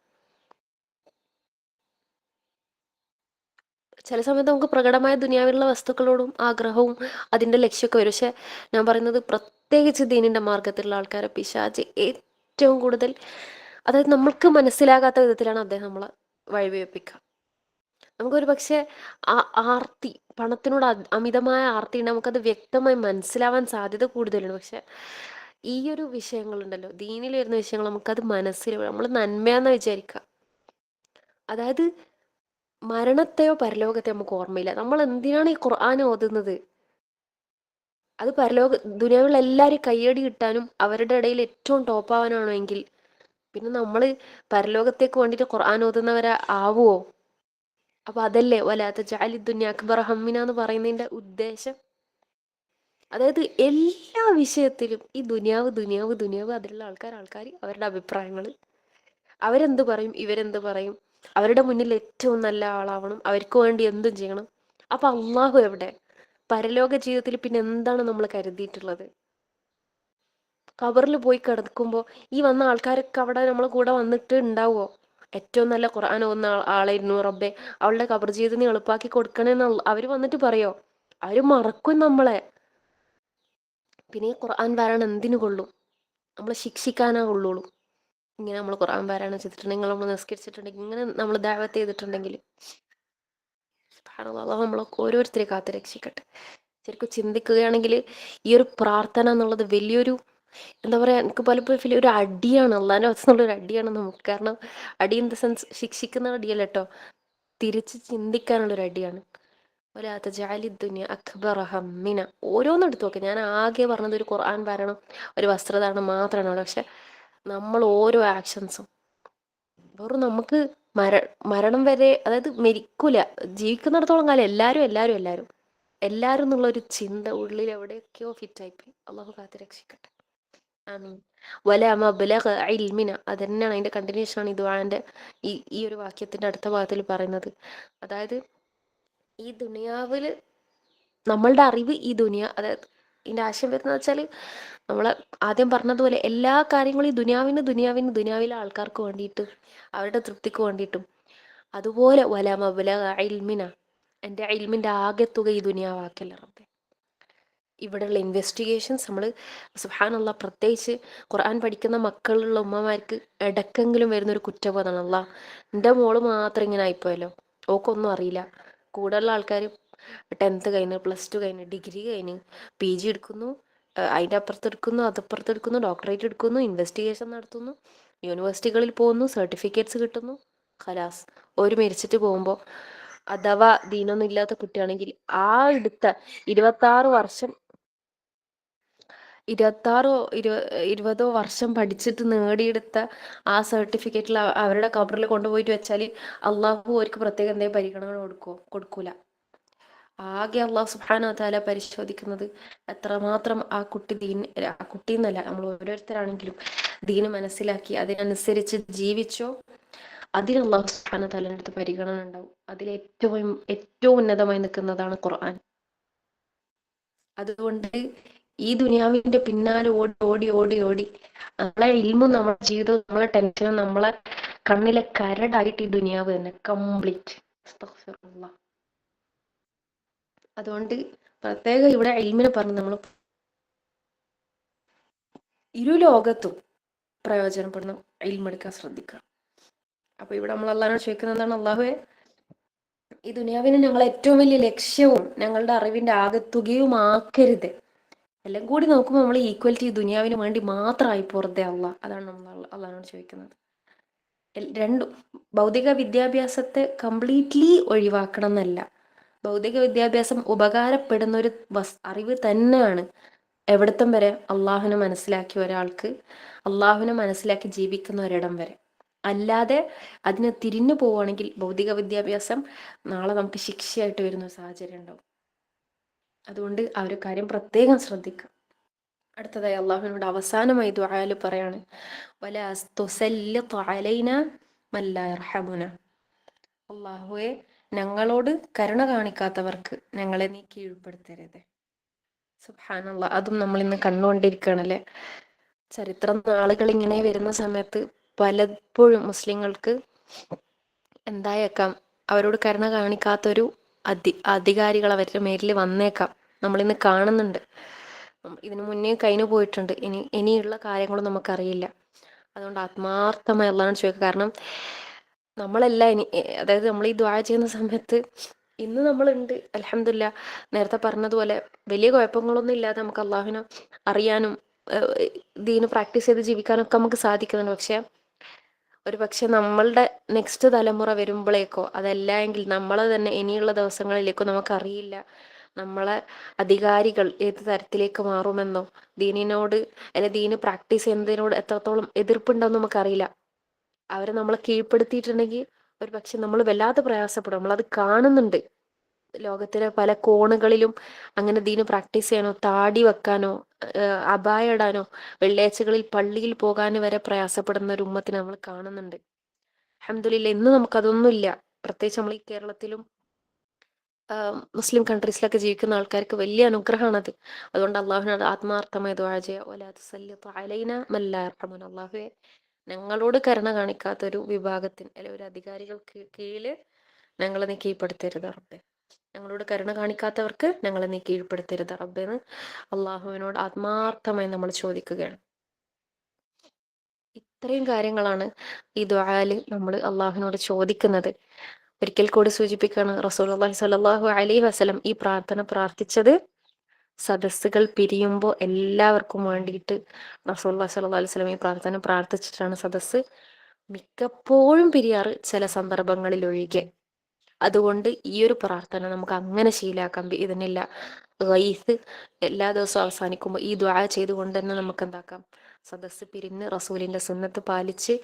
ചില സമയത്ത് നമുക്ക് പ്രകടമായ ദുനിയാവിലുള്ള വസ്തുക്കളോടും ആഗ്രഹവും അതിൻ്റെ ലക്ഷ്യമൊക്കെ വരും. പക്ഷെ ഞാൻ പറയുന്നത് പ്രത്യേകിച്ച് ദീനിൻ്റെ മാർഗത്തിലുള്ള ആൾക്കാരെ പിശാച് ഏറ്റവും കൂടുതൽ, അതായത് നമ്മൾക്ക് മനസ്സിലാകാത്ത വിധത്തിലാണ് അദ്ദേഹം നമ്മളെ വഴിവെപ്പിക്കുക. നമുക്കൊരു പക്ഷേ ആ ആർത്തി, പണത്തിനോട് അമിതമായ ആർത്തി ഉണ്ട്, നമുക്കത് വ്യക്തമായി മനസ്സിലാവാൻ സാധ്യത കൂടുതലാണ്. പക്ഷെ ഈ ഒരു വിഷയങ്ങളുണ്ടല്ലോ, ദീനിൽ വരുന്ന വിഷയങ്ങൾ നമുക്കത് മനസ്സിൽ, നമ്മൾ നന്മയാന്ന് വിചാരിക്കുക. അതായത് മരണത്തെയോ പരലോകത്തെയോ നമുക്ക് ഓർമ്മയില്ല. നമ്മൾ എന്തിനാണ് ഈ ഖുർആൻ ഓതുന്നത്? അത് ദുനിയാവിലുള്ള എല്ലാവരും കയ്യടി കിട്ടാനും അവരുടെ ഇടയിൽ ഏറ്റവും ടോപ്പാവാനാണോ എങ്കിൽ പിന്നെ നമ്മൾ പരലോകത്തേക്ക് വേണ്ടിയിട്ട് ഖുർആൻ ഓതുന്നവരെ ആവുമോ? അപ്പൊ അതല്ലേ വലാ തജ്അലി ദുനിയ അക്ബറ ഹമ്മിന എന്ന് പറയുന്നതിന്റെ ഉദ്ദേശം. അതായത് എല്ലാ വിഷയത്തിലും ഈ ദുനിയാവ് ദുനിയാവ് ദുനിയാവ്, അതിലുള്ള ആൾക്കാർ അവരുടെ അഭിപ്രായങ്ങൾ, അവരെന്ത് പറയും, ഇവരെന്ത് പറയും, അവരുടെ മുന്നിൽ ഏറ്റവും നല്ല ആളാവണം, അവർക്ക് വേണ്ടി എന്തും ചെയ്യണം. അപ്പൊ അള്ളാഹു എവിടെ? പരലോക ജീവിതത്തിൽ പിന്നെ എന്താണ് നമ്മൾ കരുതിയിട്ടുള്ളത്? ഖബറിൽ പോയി കിടക്കുമ്പോൾ ഈ വന്ന ആൾക്കാരൊക്കെ അവിടെ നമ്മളെ കൂടെ വന്നിട്ട് ഉണ്ടാവുമോ? ഏറ്റവും നല്ല ഖുർആൻ ഓതുന്ന ആളായിരുന്നു റബ്ബേ, അവളുടെ ഖബർ ജീവിതം നീ എളുപ്പാക്കി കൊടുക്കണേന്ന് അവര് വന്നിട്ട് പറയോ? അവര് മറക്കും നമ്മളെ. പിന്നെ ഈ ഖുർആൻ പാരായണം എന്തിനു കൊള്ളും? നമ്മളെ ശിക്ഷിക്കാനാ കൊള്ളുള്ളൂ. ഇങ്ങനെ നമ്മൾ ഖുർആൻ പാരായണം ചെയ്തിട്ടുണ്ടെങ്കിൽ, നമ്മൾ നിസ്കരിച്ചിട്ടുണ്ടെങ്കിൽ, ഇങ്ങനെ നമ്മൾ ദഅവത്ത് ചെയ്തിട്ടുണ്ടെങ്കിൽ, സുബ്ഹാനല്ലാഹ്, നമ്മളൊക്കെ ഓരോരുത്തരെ കാത്ത് രക്ഷിക്കട്ടെ. ശരിക്കും ചിന്തിക്കുകയാണെങ്കിൽ ഈ ഒരു പ്രാർത്ഥന എന്നുള്ളത് വലിയൊരു, എന്താ പറയുക, എനിക്ക് പലപ്പോഴും ഫീൽ ഒരു അടിയാണ്, അള്ളാൻ്റെ വസ്തുള്ള ഒരു അടിയാണ് നമുക്ക്. കാരണം അടി ഇൻ ദ സെൻസ് ശിക്ഷിക്കുന്ന അടിയല്ല കേട്ടോ, തിരിച്ച് ചിന്തിക്കാനുള്ളൊരു അടിയാണ്. വലാ തജ്അലി ദുനിയ അക്ബറ ഹമ്മിന. ഓരോന്നും എടുത്ത് നോക്കുക. ഞാൻ ആകെ പറഞ്ഞത് ഒരു ഖുർആൻ പാരായണം, ഒരു വസ്ത്രധാരണം മാത്രമാണ് അവിടെ. പക്ഷെ നമ്മൾ ഓരോ ആക്ഷൻസും വെറും നമുക്ക് മരണം വരെ, അതായത് മരിക്കൂല, ജീവിക്കുന്നിടത്തോളം കാലം എല്ലാവരും എല്ലാവരും എല്ലാവരും എല്ലാവരും എന്നുള്ള ഒരു ചിന്ത ഉള്ളിൽ എവിടെയൊക്കെയോ ഫിറ്റായിപ്പോയി. അള്ളാഹു കാത്ത് രക്ഷിക്കട്ടെ. ആമീൻ. വലാ മബ്ലഗ ഇൽമിന. അത് തന്നെയാണ് അതിന്റെ കണ്ടിന്യൂഷൻ ആണ് ഈ ദുആന്റെ ഈ ഒരു വാക്യത്തിന്റെ അടുത്ത ഭാഗത്തിൽ പറയുന്നത്. അതായത് ഈ ദുനിയാവില് നമ്മളുടെ അറിവ്, ഈ അതായത് ഇതിന്റെ ആശയം വരുന്നത് വെച്ചാൽ നമ്മൾ ആദ്യം പറഞ്ഞതുപോലെ എല്ലാ കാര്യങ്ങളും ഈ ദുനിയാവിലെ ആൾക്കാർക്ക് വേണ്ടിയിട്ടും അവരുടെ തൃപ്തിക്ക് വേണ്ടിയിട്ടും, അതുപോലെ വലാ മബ്ലഗ ഇൽമിന, എൻ്റെ ഇൽമിന്റെ ആകെത്തുക ഈ ദുനിയാവാക്കല്ല റബ്ബേ. ഇവിടെയുള്ള ഇൻവെസ്റ്റിഗേഷൻസ് നമ്മൾ, സുബ്ഹാനല്ലാഹ്, പ്രത്യേകിച്ച് ഖുർആൻ പഠിക്കുന്ന മക്കളുള്ള ഉമ്മമാർക്ക് ഇടയ്ക്കെങ്കിലും വരുന്നൊരു കുറ്റബോധമാണ്. അല്ലാഹ്, എൻ്റെ മോള് മാത്രം ഇങ്ങനെ ആയിപ്പോയല്ലോ, ഓക്കൊന്നും അറിയില്ല. കൂടെയുള്ള ആൾക്കാർ 10th കഴിഞ്ഞ്, +2 കഴിഞ്ഞ്, ഡിഗ്രി കഴിഞ്ഞ്, PG എടുക്കുന്നു, അതിൻ്റെ അപ്പുറത്ത് എടുക്കുന്നു, അതപ്പുറത്ത് എടുക്കുന്നു, ഡോക്ടറേറ്റ് എടുക്കുന്നു, ഇൻവെസ്റ്റിഗേഷൻ നടത്തുന്നു, യൂണിവേഴ്സിറ്റികളിൽ പോകുന്നു, സർട്ടിഫിക്കറ്റ്സ് കിട്ടുന്നു. ഖലാസ്. ഒരു മരിച്ചിട്ട് പോകുമ്പോൾ അഥവാ ദീനൊന്നും ഇല്ലാത്ത കുട്ടിയാണെങ്കിൽ ആ എടുത്ത 26 വർഷം, 20 വർഷം പഠിച്ചിട്ട് നേടിയെടുത്ത ആ സർട്ടിഫിക്കറ്റിൽ അവരുടെ കബറിൽ കൊണ്ടുപോയിട്ട് വെച്ചാൽ അള്ളാഹു അവർക്ക് പ്രത്യേകം എന്തെങ്കിലും പരിഗണന കൊടുക്കൂല. ആകെ അള്ളാഹു സുബ്ഹാനഹു വ തആല പരിശോധിക്കുന്നത് എത്രമാത്രം ആ കുട്ടി എന്നല്ല, നമ്മൾ ഓരോരുത്തരാണെങ്കിലും ദീന് മനസ്സിലാക്കി അതിനനുസരിച്ച് ജീവിച്ചോ, അതിന് അള്ളാഹു സുബ്ഹാനഹു വ തആലയുടെ അടുത്ത് പരിഗണന ഉണ്ടാവും. അതിൽ ഏറ്റവും ഏറ്റവും ഉന്നതമായി നിൽക്കുന്നതാണ് ഖുർആൻ. അതുകൊണ്ട് ഈ ദുനിയാവിന്റെ പിന്നാലെ ഓടി ഓടി ഓടി ഓടി നമ്മളെ ഇൽമും നമ്മളെ ജീവിതവും നമ്മളെ ടെൻഷനും നമ്മളെ കണ്ണിലെ കരടായിട്ട് ഈ ദുനിയാവ് തന്നെ കംപ്ലീറ്റ്. അതുകൊണ്ട് പ്രത്യേകം ഇവിടെ ഇൽമിനെ പറഞ്ഞ് നമ്മൾ ഇരു ലോകത്തും പ്രയോജനപ്പെടുന്ന ഇൽമെടുക്കാൻ ശ്രദ്ധിക്കുക. അപ്പൊ ഇവിടെ നമ്മൾ അള്ളാഹിനോട് ചോദിക്കുന്നത് എന്താണ്? അള്ളാഹുവെ, ഈ ദുനിയാവിനെ ഞങ്ങൾ ഏറ്റവും വലിയ ലക്ഷ്യവും ഞങ്ങളുടെ അറിവിന്റെ ആകത്തുകയുമാക്കരുത്. എല്ലാം കൂടി നോക്കുമ്പോൾ നമ്മൾ ഈക്വാലിറ്റി ദുനിയാവിന് വേണ്ടി മാത്രമായി പോറത്തെ അള്ളാഹ്. അതാണ് നമ്മൾ അള്ളാഹിനോട് ചോദിക്കുന്നത്. രണ്ടും ഭൗതിക വിദ്യാഭ്യാസത്തെ കംപ്ലീറ്റ്ലി ഒഴിവാക്കണം എന്നല്ല. ഭൗതിക വിദ്യാഭ്യാസം ഉപകാരപ്പെടുന്ന ഒരു അറിവ് തന്നെയാണ്. എവിടത്തം വരെ? അള്ളാഹുവിനെ മനസ്സിലാക്കിയ ഒരാൾക്ക്, അള്ളാഹുവിനെ മനസ്സിലാക്കി ജീവിക്കുന്ന ഒരിടം വരെ. അല്ലാതെ അതിനെ തിരിഞ്ഞു പോവുകയാണെങ്കിൽ ഭൗതിക വിദ്യാഭ്യാസം നാളെ നമുക്ക് ശിക്ഷയായിട്ട് വരുന്ന സാഹചര്യം ഉണ്ടാവും. അതുകൊണ്ട് ആ ഒരു കാര്യം പ്രത്യേകം ശ്രദ്ധിക്കുക. അടുത്തതായി അള്ളാഹുവിനോട് അവസാനമായി ദുആയിൽ പറയാണ്, വലാ തുസല്ലിത് അലൈനാ മൻ ലാ യർഹമുന. അള്ളാഹുവെ, ഞങ്ങളോട് കരുണ കാണിക്കാത്തവർക്ക് ഞങ്ങളെ നീ കീഴ്പ്പെടുത്തരുത്. സുബ്ഹാനല്ലാഹ്, അതും നമ്മൾ ഇന്ന് കണ്ടുകൊണ്ടിരിക്കുകയാണല്ലേ. ചരിത്രം നാളുകൾ ഇങ്ങനെ വരുന്ന സമയത്ത് പലപ്പോഴും മുസ്ലിങ്ങൾക്ക് എന്തായേക്കാം, അവരോട് കരുണ കാണിക്കാത്തൊരു അധികാരികൾ അവരുടെ മേലിൽ വന്നേക്കാം. നമ്മളിന്ന് കാണുന്നുണ്ട്. ഇതിനു മുന്നേ കഴിഞ്ഞു പോയിട്ടുണ്ട്. ഇനിയുള്ള കാര്യങ്ങളും നമുക്കറിയില്ല. അതുകൊണ്ട് ആത്മാർത്ഥമായി അള്ളാഹിനോട് ചോദിക്കുക. കാരണം നമ്മളെല്ലാം അതായത് നമ്മൾ ഈ ദുആ ചെയ്യുന്ന സമയത്ത് ഇന്ന് നമ്മളുണ്ട്, അൽഹംദുലില്ലാ. നേരത്തെ പറഞ്ഞതുപോലെ വലിയ കുഴപ്പങ്ങളൊന്നും ഇല്ലാതെ നമുക്ക് അള്ളാഹുവിനെ അറിയാനും ദീന് പ്രാക്ടീസ് ചെയ്ത് ജീവിക്കാനൊക്കെ നമുക്ക് സാധിക്കുന്നുണ്ട്. പക്ഷെ നമ്മളുടെ നെക്സ്റ്റ് തലമുറ വരുമ്പോഴേക്കോ, അതല്ല എങ്കിൽ നമ്മളെ തന്നെ ഇനിയുള്ള ദിവസങ്ങളിലേക്കോ നമുക്കറിയില്ല നമ്മളെ അധികാരികൾ ഏത് തരത്തിലേക്ക് മാറുമെന്നോ, ദീനിനോട് അല്ലെ ദീന് പ്രാക്ടീസ് ചെയ്യുന്നതിനോട് എത്രത്തോളം എതിർപ്പുണ്ടെന്ന് നമുക്കറിയില്ല. അവരെ നമ്മളെ കീഴ്പ്പെടുത്തിയിട്ടുണ്ടെങ്കിൽ ഒരു പക്ഷെ നമ്മൾ വല്ലാതെ പ്രയാസപ്പെടും. നമ്മളത് കാണുന്നുണ്ട്. ലോകത്തിലെ പല കോണുകളിലും അങ്ങനെ ദീന് പ്രാക്ടീസ് ചെയ്യാനോ, താടി വെക്കാനോ, അബായ ഇടാനോ, വെള്ളിയാഴ്ചകളിൽ പള്ളിയിൽ പോകാനോ വരെ പ്രയാസപ്പെടുന്ന ഒരു ഉമ്മത്തിനെ നമ്മൾ കാണുന്നുണ്ട്. അൽഹംദുലില്ലാ, ഇന്ന് നമുക്കതൊന്നുമില്ല. പ്രത്യേകിച്ച് നമ്മൾ ഈ കേരളത്തിലും മുസ്ലിം കൺട്രീസിലൊക്കെ ജീവിക്കുന്ന ആൾക്കാർക്ക് വലിയ അനുഗ്രഹമാണത്. അതുകൊണ്ട് അള്ളാഹുവിനോട് ആത്മാർത്ഥമായ ദുആ ചെയ്യുക. വലാ തുസല്ലിത് അലൈനാ മൻ ലാ യർഹമുന. അള്ളാഹുവേ, ഞങ്ങളോട് കരുണ കാണിക്കാത്തൊരു വിഭാഗത്തിന് അല്ലെ ഒരു അധികാരികൾക്ക് കീഴിൽ ഞങ്ങളെ നീ കീഴ്പ്പെടുത്തരുത് റബ്ബേ. ഞങ്ങളോട് കരുണ കാണിക്കാത്തവർക്ക് ഞങ്ങളെ നീ കീഴ്പ്പെടുത്തരുത് റബ്ബേന്ന് അള്ളാഹുവിനോട് ആത്മാർത്ഥമായി നമ്മൾ ചോദിക്കുകയാണ്. ഇത്രയും കാര്യങ്ങളാണ് ഈ ദുആയിൽ നമ്മൾ അള്ളാഹുവിനോട് ചോദിക്കുന്നത്. ഒരിക്കൽ കൂടി സൂചിപ്പിക്കുകയാണ്, റസൂലുള്ളാഹി സ്വല്ലല്ലാഹു അലൈഹി വസല്ലം ഈ പ്രാർത്ഥന പ്രാർത്ഥിച്ചത് സദസ്സുകൾ പിരിയുമ്പോൾ എല്ലാവർക്കും വേണ്ടിയിട്ട് റസൂലുള്ളാഹി സ്വല്ലല്ലാഹു അലൈഹി വസല്ലം ഈ പ്രാർത്ഥന പ്രാർത്ഥിച്ചിട്ടാണ് സദസ്സ് മിക്കപ്പോഴും പിരിയാറ്, ചില സന്ദർഭങ്ങളിൽ ഒഴികെ. അതുകൊണ്ട് ഈ ഒരു പ്രാർത്ഥന നമുക്ക് അങ്ങനെ ശീലാക്കാം. ഇതിനില്ല ഗൈസ് എല്ലാ ദിവസവും അവസാനിക്കുമ്പോൾ ഈ ദുആ ചെയ്തുകൊണ്ട് തന്നെ നമുക്ക് എന്താക്കാം, സദസ്സ് പിരിഞ്ഞ് റസൂലിന്റെ സുന്നത്ത് പാലിച്ച്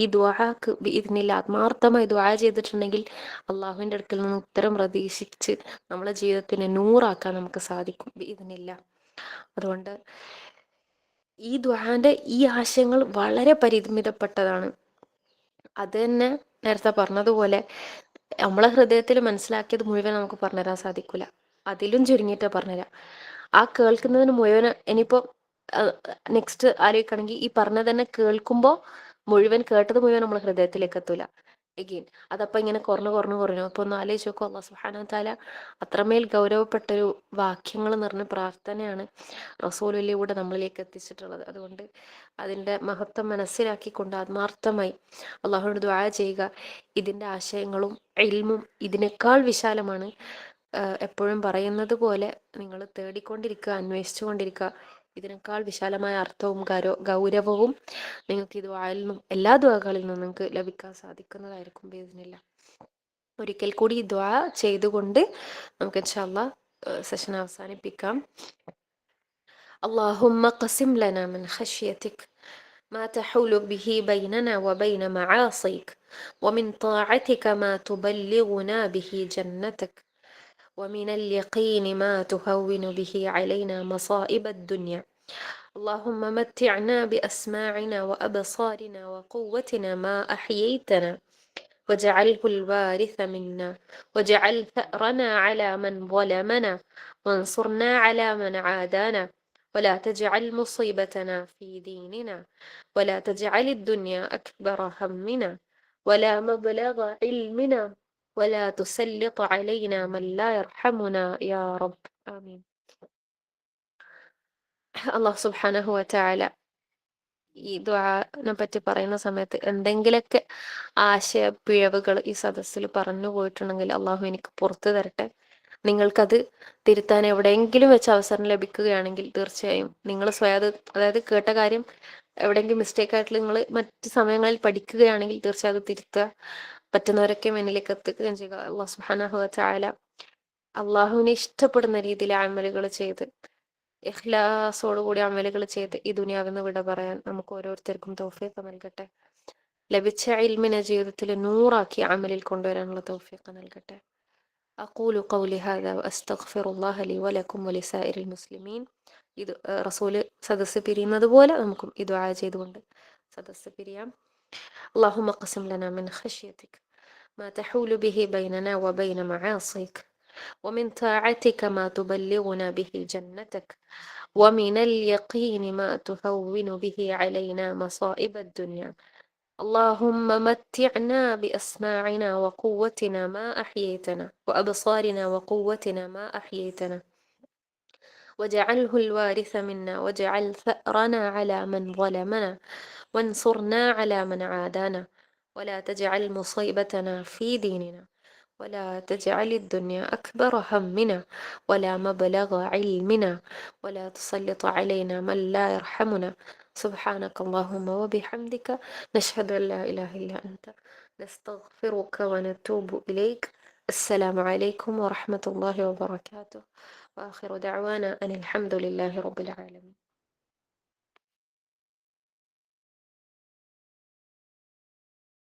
ഈ ദുആക്ക് ഇതിനില്ല ആത്മാർത്ഥമായി ദുആ ചെയ്തിട്ടുണ്ടെങ്കിൽ അള്ളാഹുവിന്റെ അടുക്കൽ നിന്ന് ഉത്തരം പ്രതീക്ഷിച്ച് നമ്മളെ ജീവിതത്തിനെ നൂറാക്കാൻ നമുക്ക് സാധിക്കും ഇതിനില്ല. അതുകൊണ്ട് ഈ ദുആന്റെ ഈ ആശയങ്ങൾ വളരെ പരിമിതപ്പെട്ടതാണ്. അത് തന്നെ നേരത്തെ പറഞ്ഞതുപോലെ നമ്മളെ ഹൃദയത്തിൽ മനസ്സിലാക്കിയത് മുഴുവൻ നമുക്ക് പറഞ്ഞുതരാൻ സാധിക്കൂല. അതിലും ചുരുങ്ങിയിട്ട് പറഞ്ഞുതരാം. ആ കേൾക്കുന്നതിന് മുഴുവൻ ഇനിയിപ്പോ നെക്സ്റ്റ് ആലോചിക്കുകയാണെങ്കിൽ ഈ പറഞ്ഞത് തന്നെ കേൾക്കുമ്പോൾ മുഴുവൻ കേട്ടത് മുഴുവൻ നമ്മൾ ഹൃദയത്തിലേക്ക് എത്തൂല. എഗെയിൻ അതപ്പം ഇങ്ങനെ കുറഞ്ഞു. അപ്പൊ ഒന്ന് ആലോചിച്ച് നോക്കൂ, അല്ലാഹു സുബ്ഹാനഹു വ തആല അത്രമേൽ ഗൗരവപ്പെട്ടൊരു വാക്യങ്ങൾ നിറഞ്ഞ പ്രാർത്ഥനയാണ് റസൂലിലൂടെ നമ്മളിലേക്ക് എത്തിച്ചിട്ടുള്ളത്. അതുകൊണ്ട് അതിൻ്റെ മഹത്വം മനസ്സിലാക്കിക്കൊണ്ട് ആത്മാർത്ഥമായി അള്ളാഹുവിനോട് ദുആ ചെയ്യുക. ഇതിൻ്റെ ആശയങ്ങളും ഇൽമും ഇതിനേക്കാൾ വിശാലമാണ്. എപ്പോഴും പറയുന്നത് പോലെ നിങ്ങൾ തേടിക്കൊണ്ടിരിക്കുക, അന്വേഷിച്ചുകൊണ്ടിരിക്കുക. ഇതിനേക്കാൾ വിശാലമായ അർത്ഥവും ഗൗരവവും നിങ്ങൾക്ക് ഈ ദുആയിൽ നിന്നും എല്ലാ ദുആകളിൽ നിന്നും നിങ്ങൾക്ക് ലഭിക്കാൻ സാധിക്കുന്നതായിരിക്കും ബിഇദ്നില്ലാഹ്. ഒരിക്കൽ കൂടി ഈ ദുആ ചെയ്തുകൊണ്ട് നമുക്ക് ഇൻഷാ അല്ലാഹ് സെഷൻ അവസാനിപ്പിക്കാം. اللهم قسم لنا من خشيتك ما تحول به بيننا وبين معاصيك ومن طاعتك ما تبلغنا به جنتك ومن اليقين ما تهون به علينا مصائب الدنيا. اللهم متعنا بأسماعنا وأبصارنا وقوتنا ما أحييتنا واجعله الوارث منا واجعل ثأرنا على من ظلمنا وانصرنا على من عادانا ولا تجعل مصيبتنا في ديننا ولا تجعل الدنيا أكبر همنا ولا مبلغ علمنا ولا تسلط علينا من لا يرحمنا يا رب آمين. അള്ളാഹു സുബ്ഹാനഹു വ തആല ഈ ദുആനെ പറ്റി പറയുന്ന സമയത്ത് എന്തെങ്കിലുമൊക്കെ ആശയപ്പിഴവുകൾ ഈ സദസ്സിൽ പറഞ്ഞു പോയിട്ടുണ്ടെങ്കിൽ അള്ളാഹു എനിക്ക് പുറത്തു തരട്ടെ. നിങ്ങൾക്കത് തിരുത്താൻ എവിടെയെങ്കിലും വെച്ച് അവസരം ലഭിക്കുകയാണെങ്കിൽ തീർച്ചയായും നിങ്ങൾ സ്വയം അതായത് കേട്ട കാര്യം എവിടെയെങ്കിലും മിസ്റ്റേക്ക് ആയിട്ട് നിങ്ങൾ മറ്റ് സമയങ്ങളിൽ പഠിക്കുകയാണെങ്കിൽ തീർച്ചയായും അത് തിരുത്തുക. പറ്റുന്നവരൊക്കെ എന്നിലേക്ക് എത്തിക്കുകയും ചെയ്യുക. അള്ളാഹു സുബ്ഹാനഹു വ തആല അള്ളാഹുവിനെ ഇഷ്ടപ്പെടുന്ന രീതിയിൽ അമലുകൾ ചെയ്ത് ഇഖ്ലാസോടുകൂടി അമലുകൾ ചെയ്ത് ഈ ദുനിയാവിന്ന് വിട പറയാൻ നമുക്ക് ഓരോരുത്തർക്കും തൗഫീഖ് നൽകട്ടെ. ലഭിച്ച ഇൽമിനെ ജീവിതത്തിൽ നൂറാക്കി അമലിൽ കൊണ്ടുവരാനുള്ള തൗഫീഖ് നൽകട്ടെ. أقول قولي هذا وأستغفر الله لي ولكم ولسائر المسلمين. ഇത് റസൂല് സദസ്സ് പിരിയുന്നത് പോലെ നമുക്കും ഈ ദുആ ചെയ്തുകൊണ്ട് സദസ്സ് പിരിയാം. اللهم اقسم لنا من خشيتك ما تحول به بيننا وبين معاصيك ومن طاعتك ما تبلغنا به جنتك ومن اليقين ما تهون به علينا مصائب الدنيا. اللهم متعنا بأسماعنا وقوتنا ما أحييتنا وأبصارنا وقوتنا ما أحييتنا واجعله الوارث منا واجعل ثأرنا على من ظلمنا وانصرنا على من عادانا ولا تجعل مصيبتنا في ديننا ولا تجعل الدنيا أكبر همنا ولا مبلغ علمنا ولا تسلط علينا من لا يرحمنا. سبحانك اللهم وبحمدك نشهد أن لا إله إلا أنت نستغفرك ونتوب إليك. السلام عليكم ورحمة الله وبركاته وآخر دعوانا أن الحمد لله رب العالمين.